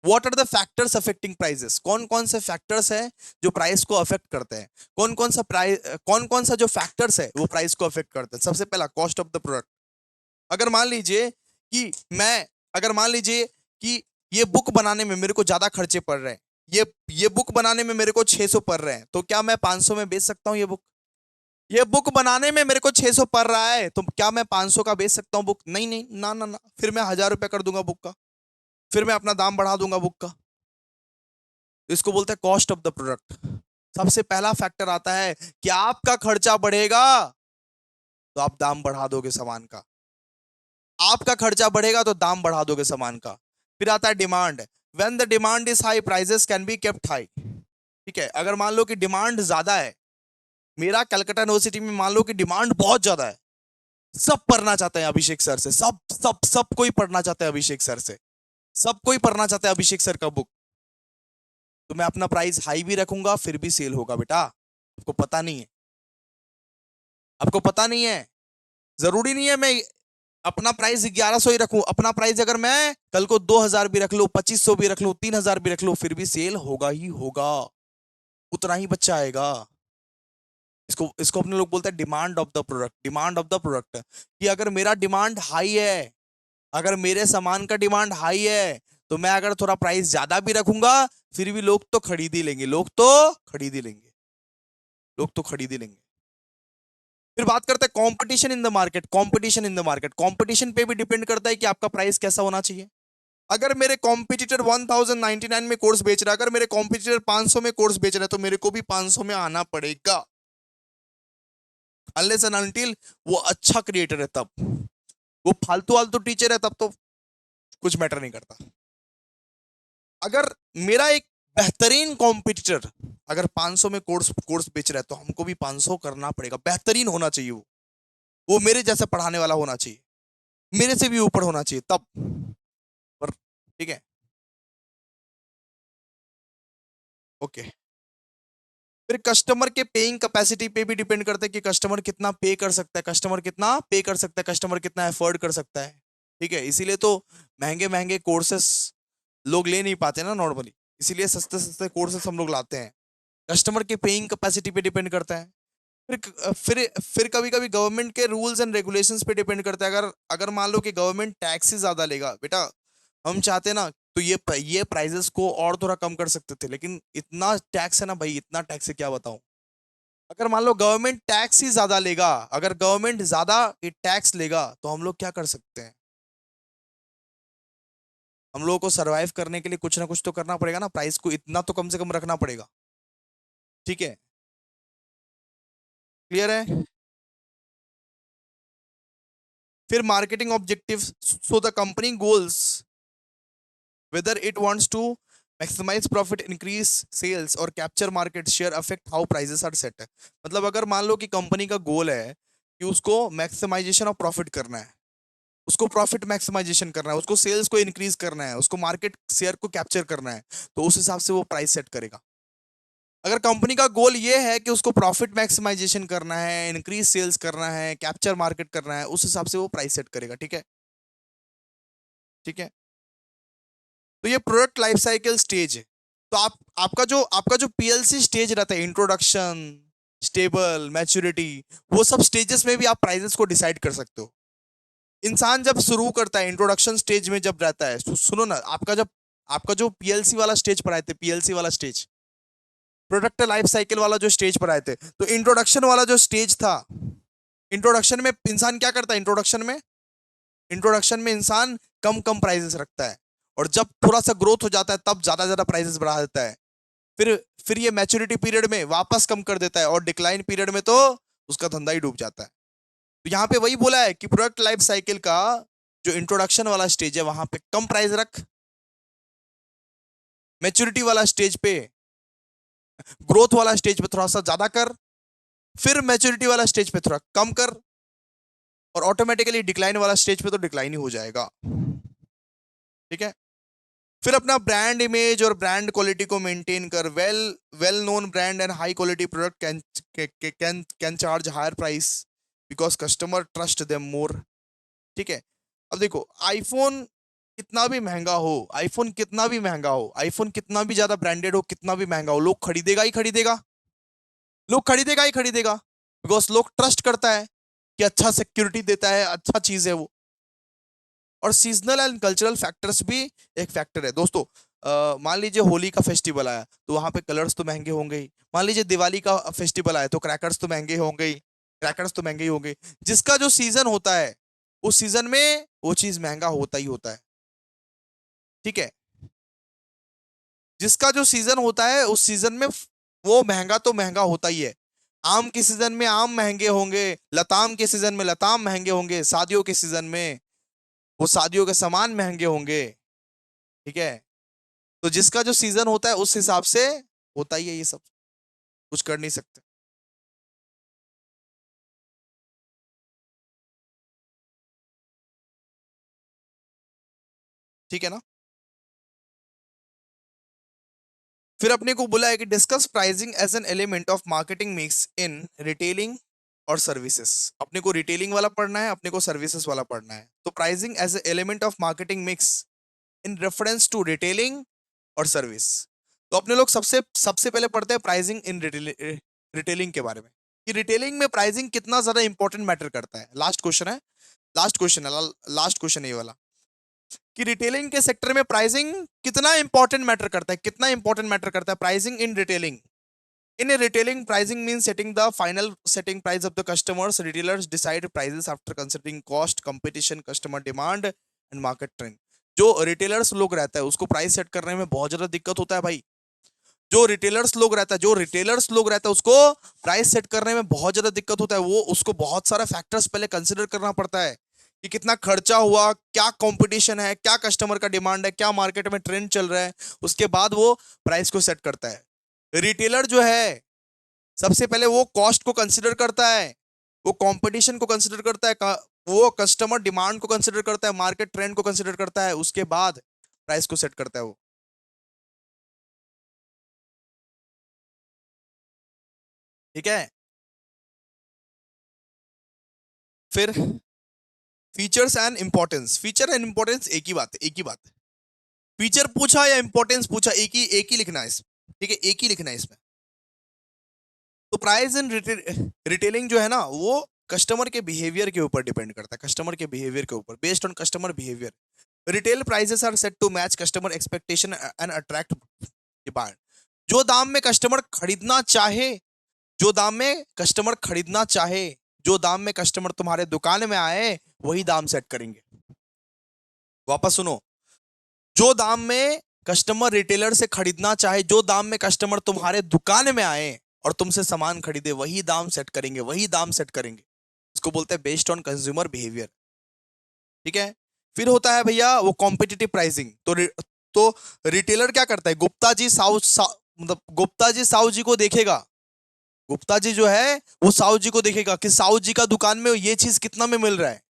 what are the factors affecting prices, कौन कौन से फैक्टर्स हैं जो प्राइस को अफेक्ट करते हैं, कौन कौन सा जो फैक्टर्स है वो प्राइस को अफेक्ट करते हैं। सबसे पहला कॉस्ट ऑफ द प्रोडक्ट। अगर मान लीजिए कि मैं अगर मान लीजिए कि ये बुक बनाने में मेरे को ज्यादा खर्चे पड़ रहे हैं, ये बुक बनाने में मेरे को 600 पड़ रहे हैं, तो क्या मैं 500 में बेच सकता हूँ ये बुक? ये बुक बनाने में मेरे को 600 पड़ रहा है तो क्या मैं 500 का बेच सकता हूँ बुक? नहीं नहीं, ना ना ना, फिर मैं 1000 रुपया कर दूंगा बुक का, फिर मैं अपना दाम बढ़ा दूंगा बुक का। इसको बोलते हैं कॉस्ट ऑफ द प्रोडक्ट। सबसे पहला फैक्टर आता है कि आपका खर्चा बढ़ेगा तो आप दाम बढ़ा दोगे सामान का, आपका खर्चा बढ़ेगा तो दाम बढ़ा दोगे सामान का। फिर आता है demand. When the demand is high prices can be kept high, ठीक है। अगर मान लो कि डिमांड ज्यादा है, मेरा कलकत्ता यूनिवर्सिटी में मान लो कि डिमांड बहुत ज्यादा है, सब पढ़ना चाहते हैं अभिषेक सर से, सब सब सब कोई पढ़ना चाहता है अभिषेक सर से, सब कोई पढ़ना चाहता है अभिषेक सर का बुक, तो मैं अपना प्राइस हाई भी रखूंगा फिर भी सेल होगा बेटा। आपको पता नहीं है, आपको पता नहीं है, जरूरी नहीं है मैं अपना प्राइस 1100 ही रखूं, अपना प्राइस अगर मैं कल को 2000 भी रख लूं, 2500 भी रख लूं, 3000 भी रख लूं, फिर भी सेल होगा ही होगा, उतना ही बच्चा आएगा। इसको इसको अपने लोग बोलते हैं demand of the product, demand of the product. कि अगर मेरा डिमांड हाई है, अगर मेरे सामान का डिमांड हाई है तो मैं अगर थोड़ा प्राइस ज्यादा भी रखूंगा फिर भी लोग तो खरीद ही लेंगे, लोग तो खरीद ही लेंगे, लोग तो खरीद ही लेंगे। फिर बात करते हैं competition in the market, competition in the market, competition पे भी डिपेंड करता है कि आपका प्राइस कैसा होना चाहिए। अगर मेरे कॉम्पिटिटर 1099 में कोर्स बेच रहा है, अगर मेरे कॉम्पिटिटर 500 में कोर्स बेच रहा है तो मेरे को भी 500 में आना पड़ेगा, अनलेस एंड अनटिल वो अच्छा क्रिएटर है तब। वो फालतू फालतू टीचर है तब तो कुछ मैटर नहीं करता। अगर मेरा एक बेहतरीन कॉम्पिटिटर अगर 500 में कोर्स कोर्स बेच रहा है तो हमको भी 500 करना पड़ेगा, बेहतरीन होना चाहिए वो मेरे जैसा पढ़ाने वाला होना चाहिए, मेरे से भी ऊपर होना चाहिए तब पर, ठीक है, ओके। फिर कस्टमर के पेइंग कैपेसिटी पे भी डिपेंड करता है कि कस्टमर कितना पे कर सकता है, कस्टमर कितना पे कर सकता है, कस्टमर कितना एफोर्ड कर सकता है, ठीक है। इसीलिए तो महंगे महंगे कोर्सेस लोग ले नहीं पाते ना नॉर्मली, इसीलिए सस्ते सस्ते कोर्सेस हम लोग लाते हैं। कस्टमर के पेइंग कैपेसिटी पे डिपेंड करता है। फिर कभी कभी गवर्नमेंट के रूल्स एंड रेगुलेशंस पे डिपेंड करता है। अगर अगर मान लो कि गवर्नमेंट टैक्स ही ज्यादा लेगा बेटा, हम चाहते ना तो ये प्राइजेस को और थोड़ा कम कर सकते थे, लेकिन इतना टैक्स है ना भाई, इतना टैक्स है क्या बताऊं। अगर मान लो गवर्नमेंट टैक्स ही ज्यादा लेगा, अगर गवर्नमेंट ज्यादा टैक्स लेगा तो हम लोग क्या कर सकते हैं, हम लोगों को सरवाइव करने के लिए कुछ ना कुछ तो करना पड़ेगा ना, प्राइस को इतना तो कम से कम रखना पड़ेगा, ठीक है, क्लियर है। फिर marketing objectives, so the company goals whether it wants to maximise profit, increase sales और capture market share affect how prices are set है। मतलब अगर मान लो कि कंपनी का गोल है कि उसको मैक्सिमाइजेशन ऑफ प्रॉफिट करना है, उसको प्रॉफिट मैक्सिमाइजेशन करना है, उसको सेल्स को इंक्रीज करना है, उसको मार्केट शेयर को कैप्चर करना है, तो उस हिसाब से वो प्राइस सेट करेगा। अगर कंपनी का गोल ये है कि उसको प्रॉफिट मैक्सिमाइजेशन करना है, इंक्रीज सेल्स करना है, कैप्चर मार्केट करना है, उस हिसाब से वो प्राइस सेट करेगा। ठीक है, ठीक है। तो ये प्रोडक्ट लाइफ साइकिल स्टेज है। तो आपका जो पीएलसी स्टेज रहता है, इंट्रोडक्शन, स्टेबल, मैच्योरिटी, वो सब स्टेजेस में भी आप प्राइसेस को डिसाइड कर सकते हो। इंसान जब शुरू करता है इंट्रोडक्शन स्टेज में जब रहता है, सुनो ना, आपका जो पीएलसी वाला स्टेज पर आए थे, पीएलसी वाला स्टेज, प्रोडक्ट लाइफ साइकिल वाला जो स्टेज पर आए थे, तो इंट्रोडक्शन वाला जो स्टेज था, इंट्रोडक्शन में इंसान क्या करता है, इंट्रोडक्शन में इंसान कम कम प्राइसेस रखता है, और जब थोड़ा सा ग्रोथ हो जाता है तब ज्यादा ज्यादा प्राइसेस बढ़ा देता है। फिर फिर ये मैच्योरिटी पीरियड में वापस कम कर देता है, और डिक्लाइन पीरियड में तो उसका धंधा ही डूब जाता है। तो यहाँ पे वही बोला है कि प्रोडक्ट लाइफ साइकिल का जो इंट्रोडक्शन वाला स्टेज है वहां पे कम प्राइस रख, मैच्योरिटी वाला स्टेज पे, ग्रोथ वाला स्टेज पे थोड़ा सा ज्यादा कर, फिर मैच्योरिटी वाला स्टेज पे थोड़ा कम कर, और ऑटोमेटिकली डिक्लाइन वाला स्टेज पे तो डिक्लाइन ही हो जाएगा। ठीक है। फिर अपना ब्रांड इमेज और ब्रांड क्वालिटी को मेंटेन कर। Well well known brand and high quality product can charge higher price because customer trust them more. ठीक है। अब देखो, आईफोन कितना भी महंगा हो, आईफोन कितना भी महंगा हो, आईफोन कितना भी ज्यादा ब्रांडेड हो, कितना भी महंगा हो, लोग खरीदेगा ही खरीदेगा, लोग खरीदेगा ही खरीदेगा, बिकॉज लोग ट्रस्ट करता है कि अच्छा सिक्योरिटी देता है, अच्छा चीज है वो। और सीजनल एंड कल्चरल फैक्टर्स भी एक फैक्टर है दोस्तों। मान लीजिए होली का फेस्टिवल आया तो वहां पे कलर्स तो महंगे होंगे ही। मान लीजिए दिवाली का फेस्टिवल आया तो क्रैकर्स तो महंगे होंगे ही, क्रैकर्स तो महंगे ही होंगे। जिसका जो सीजन होता है उस सीजन में वो चीज महंगा होता ही होता है। ठीक है। जिसका जो सीजन होता है उस सीजन में वो महंगा तो महंगा होता ही है। आम के सीजन में आम महंगे होंगे, लताम के सीजन में लताम महंगे होंगे, शादियों के सीजन में वो शादियों के सामान महंगे होंगे। ठीक है। तो जिसका जो सीजन होता है उस हिसाब से होता ही है ये सब, कुछ कर नहीं सकते। ठीक है ना। फिर अपने को बोला है कि discuss pricing as an element of marketing mix in retailing और सर्विसेज। अपने को रिटेलिंग वाला पढ़ना है, अपने को सर्विसेज वाला पढ़ना है। तो pricing as a element of marketing mix in reference to retailing और सर्विस। तो अपने लोग सबसे सबसे पहले पढ़ते हैं प्राइसिंग इन रिटेलिंग के बारे में, कि रिटेलिंग में प्राइसिंग कितना ज्यादा इंपॉर्टेंट मैटर करता है। लास्ट क्वेश्चन है, लास्ट क्वेश्चन है, लास्ट क्वेश्चन है ये वाला, कि रिटेलिंग के सेक्टर में प्राइसिंग कितना इंपॉर्टेंट मैटर करता है, कितना इंपॉर्टेंट मैटर करता है pricing in retailing. In a retailing, pricing means setting the final setting price of the customers. Retailers decide prices after considering cost, competition, customer demand and market trend. जो retailers लोग रहता है उसको price set करने में बहुत ज्यादा दिक्कत होता है भाई। जो रिटेलर्स लोग रहता है उसको प्राइस सेट करने में बहुत ज्यादा दिक्कत होता है। वो उसको बहुत सारा फैक्टर्स पहले कंसिडर करना पड़ता है, कि कितना खर्चा हुआ, क्या कंपटीशन है, क्या कस्टमर का डिमांड है, क्या मार्केट में ट्रेंड चल रहा है, उसके बाद वो प्राइस को सेट करता है। रिटेलर जो है सबसे पहले वो कॉस्ट को कंसिडर करता है, वो कंपटीशन को कंसिडर करता है, वो कस्टमर डिमांड को कंसिडर करता है, मार्केट ट्रेंड को कंसिडर करता है, उसके बाद प्राइस को सेट करता है वो। ठीक है। फिर features and importance, feature and importance एक ही बात है, एक ही बात है। फीचर पूछा या इंपॉर्टेंस पूछा, एक ही लिखना है इसमें। ठीक है, एक ही लिखना है इसमें। तो प्राइस इन रिटेलिंग जो है ना वो कस्टमर के बिहेवियर के ऊपर डिपेंड करता है, कस्टमर के बिहेवियर के ऊपर, based on customer behaviour. Retail prices are set to match customer expectation and attract demand. जो दाम में कस्टमर खरीदना चाहे, जो दाम में कस्टमर खरीदना चाहे, जो दाम में कस्टमर तुम्हारे दुकान में आए वही दाम सेट करेंगे। वापस सुनो, जो दाम में कस्टमर रिटेलर से खरीदना चाहे, जो दाम में कस्टमर तुम्हारे दुकान में आए और तुमसे सामान खरीदे वही दाम सेट करेंगे, वही दाम सेट करेंगे। इसको बोलते हैं बेस्ड ऑन कंज्यूमर बिहेवियर। ठीक है। फिर होता है भैया वो कॉम्पिटिटिव प्राइसिंग। तो रिटेलर क्या करता है, गुप्ता जी मतलब गुप्ता जी साहू जी को देखेगा, गुप्ता जी जो है वो साहू जी को देखेगा कि साहू जी का दुकान में ये चीज कितना में मिल रहा है,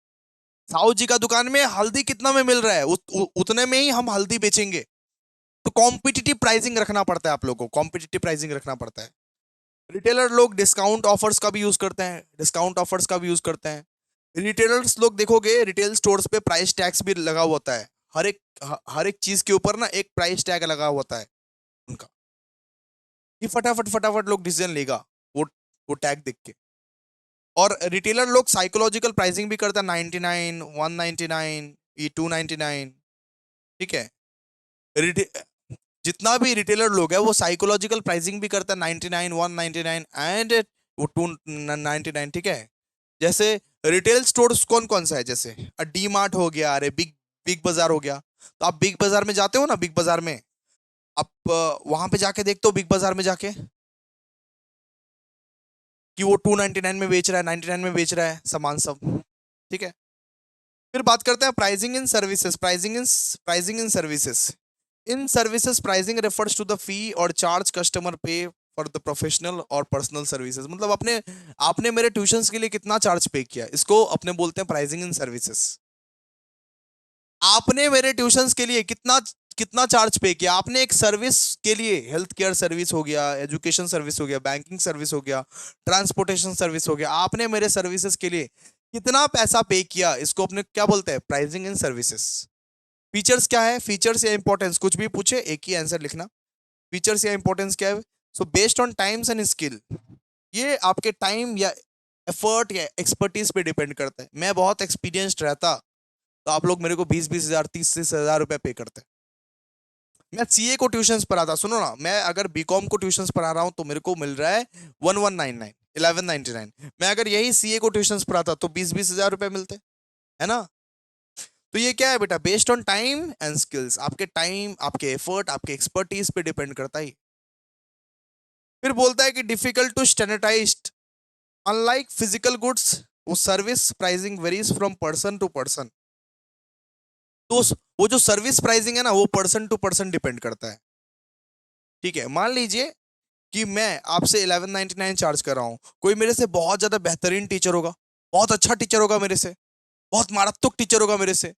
साहू जी का दुकान में हल्दी कितना में मिल रहा है, उतने में ही हम हल्दी बेचेंगे। तो कॉम्पिटिटिव प्राइसिंग रखना पड़ता है, आप लोगों को कॉम्पिटिटिव प्राइसिंग रखना पड़ता है। रिटेलर लोग डिस्काउंट ऑफर्स का भी यूज करते हैं, डिस्काउंट ऑफर्स का भी यूज करते हैं। रिटेलर्स लोग देखोगे रिटेल स्टोर्स पे प्राइस टैग्स भी लगा हुआ होता है, हर एक चीज के ऊपर ना एक प्राइस टैग लगा हुआ होता है उनका, कि फटाफट फटाफट लोग डिसीजन लेगा वो वो टैग देख के। और रिटेलर लोग साइकोलॉजिकल प्राइसिंग भी करता है, 99, 199, ये 299। ठीक है, जितना भी रिटेलर लोग है वो साइकोलॉजिकल प्राइसिंग भी करता है, 99, 199 एंड वो 299। ठीक है, जैसे रिटेल स्टोर्स कौन कौन सा है, जैसे डी मार्ट हो गया, अरे बिग बिग बाजार हो गया। तो आप बिग बाजार में जाते हो ना, बिग बाजार में आप वहां पे जाके देखते हो, बिग बाजार में जाके कि वो 299 में बेच रहा है, 99 में बेच रहा है सामान सब। ठीक है, फिर बात करते हैं pricing in services. Pricing in services, in services pricing refers to the fee और charge customer pay for the professional और पर्सनल सर्विसेज। मतलब अपने आपने मेरे ट्यूशंस के लिए कितना चार्ज पे किया, इसको अपने बोलते हैं प्राइसिंग इन सर्विसेज। आपने मेरे ट्यूशंस के लिए कितना कितना चार्ज पे किया, आपने एक सर्विस के लिए, हेल्थ केयर सर्विस हो गया, एजुकेशन सर्विस हो गया, बैंकिंग सर्विस हो गया, ट्रांसपोर्टेशन सर्विस हो गया, आपने मेरे सर्विसेज के लिए कितना पैसा पे किया, इसको अपने क्या बोलते हैं, प्राइसिंग इन सर्विसेज। फीचर्स क्या है, फीचर्स या इंपॉर्टेंस, कुछ भी पूछे एक ही आंसर लिखना, फीचर्स या इंपॉर्टेंस क्या है। So based on times and skill, ये आपके टाइम या एफर्ट या एक्सपर्टीज पे डिपेंड करता है। मैं बहुत एक्सपीरियंस्ड रहता तो आप लोग मेरे को 20-20 हज़ार, 30-30 हज़ार रुपए पे करते। मैं सीए को ट्यूशंस पढ़ाता, सुनो ना, मैं अगर बीकॉम को ट्यूशंस पढ़ा रहा हूँ तो मेरे को मिल रहा है 1199, 1199। मैं अगर यही सीए को ट्यूशंस पढ़ाता तो 20-20 हज़ार रुपए मिलते, है ना। तो ये क्या है बेटा, based on time and skills, आपके टाइम, आपके एफर्ट, आपके एक्सपर्टीज पे डिपेंड करता है। फिर बोलता है कि difficult to standardise, unlike physical goods, वो service pricing varies from person to person. तो वो जो सर्विस प्राइसिंग है ना, वो पर्सन टू पर्सन डिपेंड करता है। ठीक है, मान लीजिए कि मैं आपसे 1199 चार्ज कर रहा हूं, कोई मेरे से बहुत ज्यादा बेहतरीन टीचर होगा, बहुत अच्छा टीचर होगा मेरे से, बहुत मारात्मक टीचर होगा मेरे से,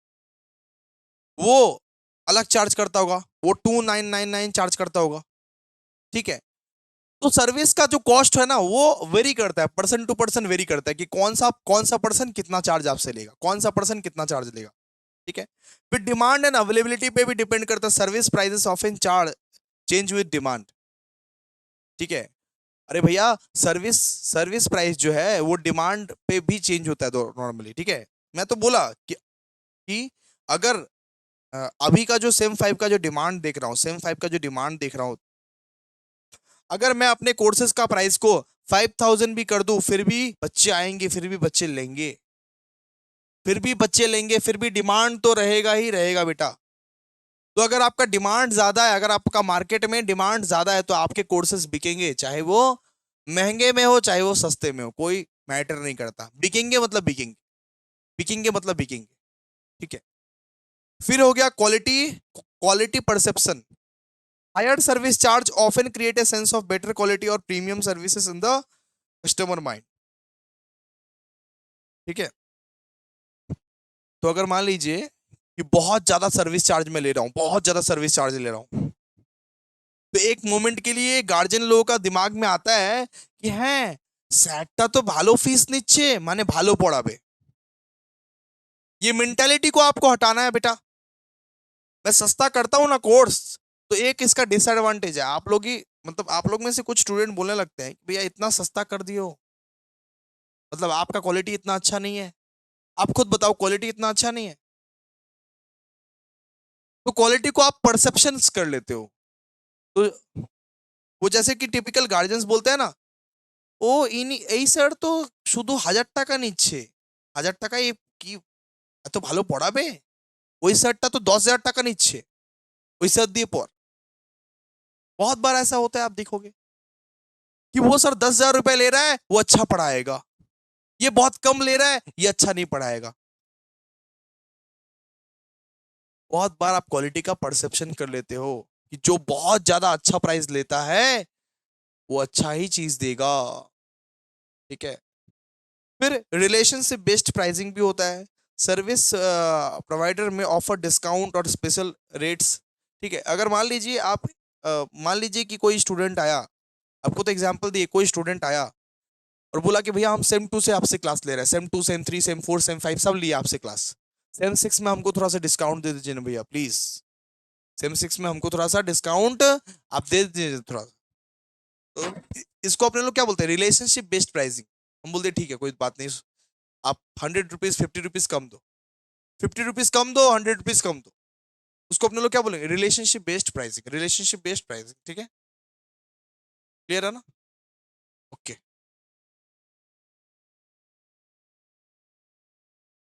वो अलग चार्ज करता होगा, वो 2999 चार्ज करता होगा। ठीक है, तो सर्विस का जो कॉस्ट है ना वो वेरी करता है, पर्सन टू पर्सन वेरी करता है कि कौन सा पर्सन कितना चार्ज आपसे लेगा, कौन सा पर्सन कितना चार्ज लेगा। ठीक है, फिर डिमांड एंड अवेलेबिलिटी पे भी डिपेंड करता है, service prices often charge change with demand. ठीक है, अरे भैया सर्विस सर्विस प्राइस जो है वो डिमांड पे भी चेंज होता है नॉर्मली। ठीक है, मैं तो बोला कि अगर अभी का जो सेम 5 का जो डिमांड देख रहा हूँ, सेम 5 का जो डिमांड देख रहा हूँ, अगर मैं अपने कोर्सेज का प्राइस को 5000 भी कर दूं, फिर भी बच्चे आएंगे, फिर भी बच्चे लेंगे, फिर भी बच्चे लेंगे, फिर भी डिमांड तो रहेगा ही रहेगा बेटा। तो अगर आपका डिमांड ज्यादा है, अगर आपका मार्केट में डिमांड ज्यादा है तो आपके कोर्सेज बिकेंगे, चाहे वो महंगे में हो चाहे वो सस्ते में हो, कोई मैटर नहीं करता, बिकेंगे मतलब बिकेंगे, बिकेंगे मतलब बिकेंगे। ठीक है, फिर हो गया quality, quality perception. Higher service charge often create a sense of better quality और premium services in the customer mind. ठीक है, तो अगर मान लीजिए कि बहुत ज्यादा सर्विस चार्ज में ले रहा हूं, बहुत ज्यादा सर्विस चार्ज ले रहा हूं, तो एक मोमेंट के लिए गार्जियन लोगों का दिमाग में आता है कि हैं স্যারটা तो भालो फीस নিচ্ছে माने भालो पढ़ाबे। ये मेंटालिटी को आपको हटाना है बेटा। मैं सस्ता करता हूं ना कोर्स, तो एक इसका डिसएडवांटेज है, आप लोग ही मतलब आप लोग में से कुछ स्टूडेंट बोलने लगते हैं कि भैया इतना सस्ता कर दियो, मतलब आपका क्वालिटी इतना अच्छा नहीं है। आप खुद बताओ क्वालिटी इतना अच्छा नहीं है, तो क्वालिटी को आप परसेप्शंस कर लेते हो। तो वो जैसे कि টিপিক্যাল গার্জিয়ানস बोलते हैं ना, ও ইনি এই স্যার তো শুধু 1000 টাকা নিচ্ছে, 1000 টাকায় কি এত ভালো পড়াবে, ওই স্যারটা তো 10,000 টাকা নিচ্ছে, ওই স্যার দিয়ে পড়। बहुत बार ऐसा होता है, आप देखोगे कि वो सर 10,000 रुपए ले रहा है, वो अच्छा पढ़ाएगा, ये बहुत कम ले रहा है, ये अच्छा नहीं पढ़ाएगा। बहुत बार आप क्वालिटी का परसेप्शन कर लेते हो कि जो बहुत ज्यादा अच्छा प्राइस लेता है वो अच्छा ही चीज देगा, ठीक है। फिर रिलेशनशिप बेस्ड प्राइसिंग भी होता है। सर्विस प्रोवाइडर में ऑफर डिस्काउंट और स्पेशल रेट्स, ठीक है। अगर मान लीजिए आप मान लीजिए कि कोई स्टूडेंट आया, आपको तो एग्जांपल दिए, कोई स्टूडेंट आया और बोला कि भैया हम सेम 2 से आपसे क्लास ले रहे हैं, सेम 2 सेम 3 सेम 4 सेम 5 सब लिए आपसे क्लास, सेम 6 में हमको थोड़ा सा डिस्काउंट दे दीजिए ना भैया प्लीज, सेम 6 में हमको थोड़ा सा डिस्काउंट आप दे दीजिए थोड़ा सा। तो इसको अपने लोग क्या बोलते हैं, रिलेशनशिप बेस्ड प्राइसिंग। हम बोलते हैं ठीक है कोई बात नहीं, आप 100 रुपीज 50 रुपीज कम दो, 50 रुपीज कम दो, 100 रुपीज कम दो, उसको अपने लोग क्या बोलेंगे, relationship based pricing, relationship based pricing, ठीक है। क्लियर है ना? ओके।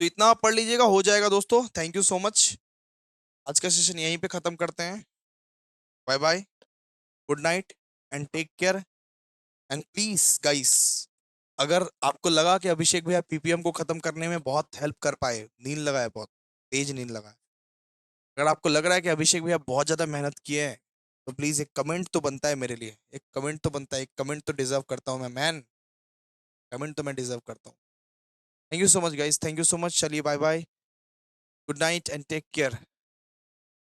तो इतना आप पढ़ लीजिएगा, हो जाएगा दोस्तों। Thank you so much. आज का सेशन यहीं पे खत्म करते हैं। Bye bye, good night and take care. And please guys, अगर आपको लगा कि अभिषेक भैया पीपीएम को खत्म करने में बहुत हेल्प कर पाए, नींद लगा है, बहुत तेज नींद लगा है, अगर आपको लग रहा है कि अभिषेक भैया बहुत ज्यादा मेहनत किए हैं, तो प्लीज एक कमेंट तो बनता है मेरे लिए, एक कमेंट तो बनता है, एक कमेंट तो डिजर्व करता हूँ मैं मैन, कमेंट तो मैं डिजर्व करता हूँ। Thank you so much guys, thank you so much. चलिए bye bye, good night and take care.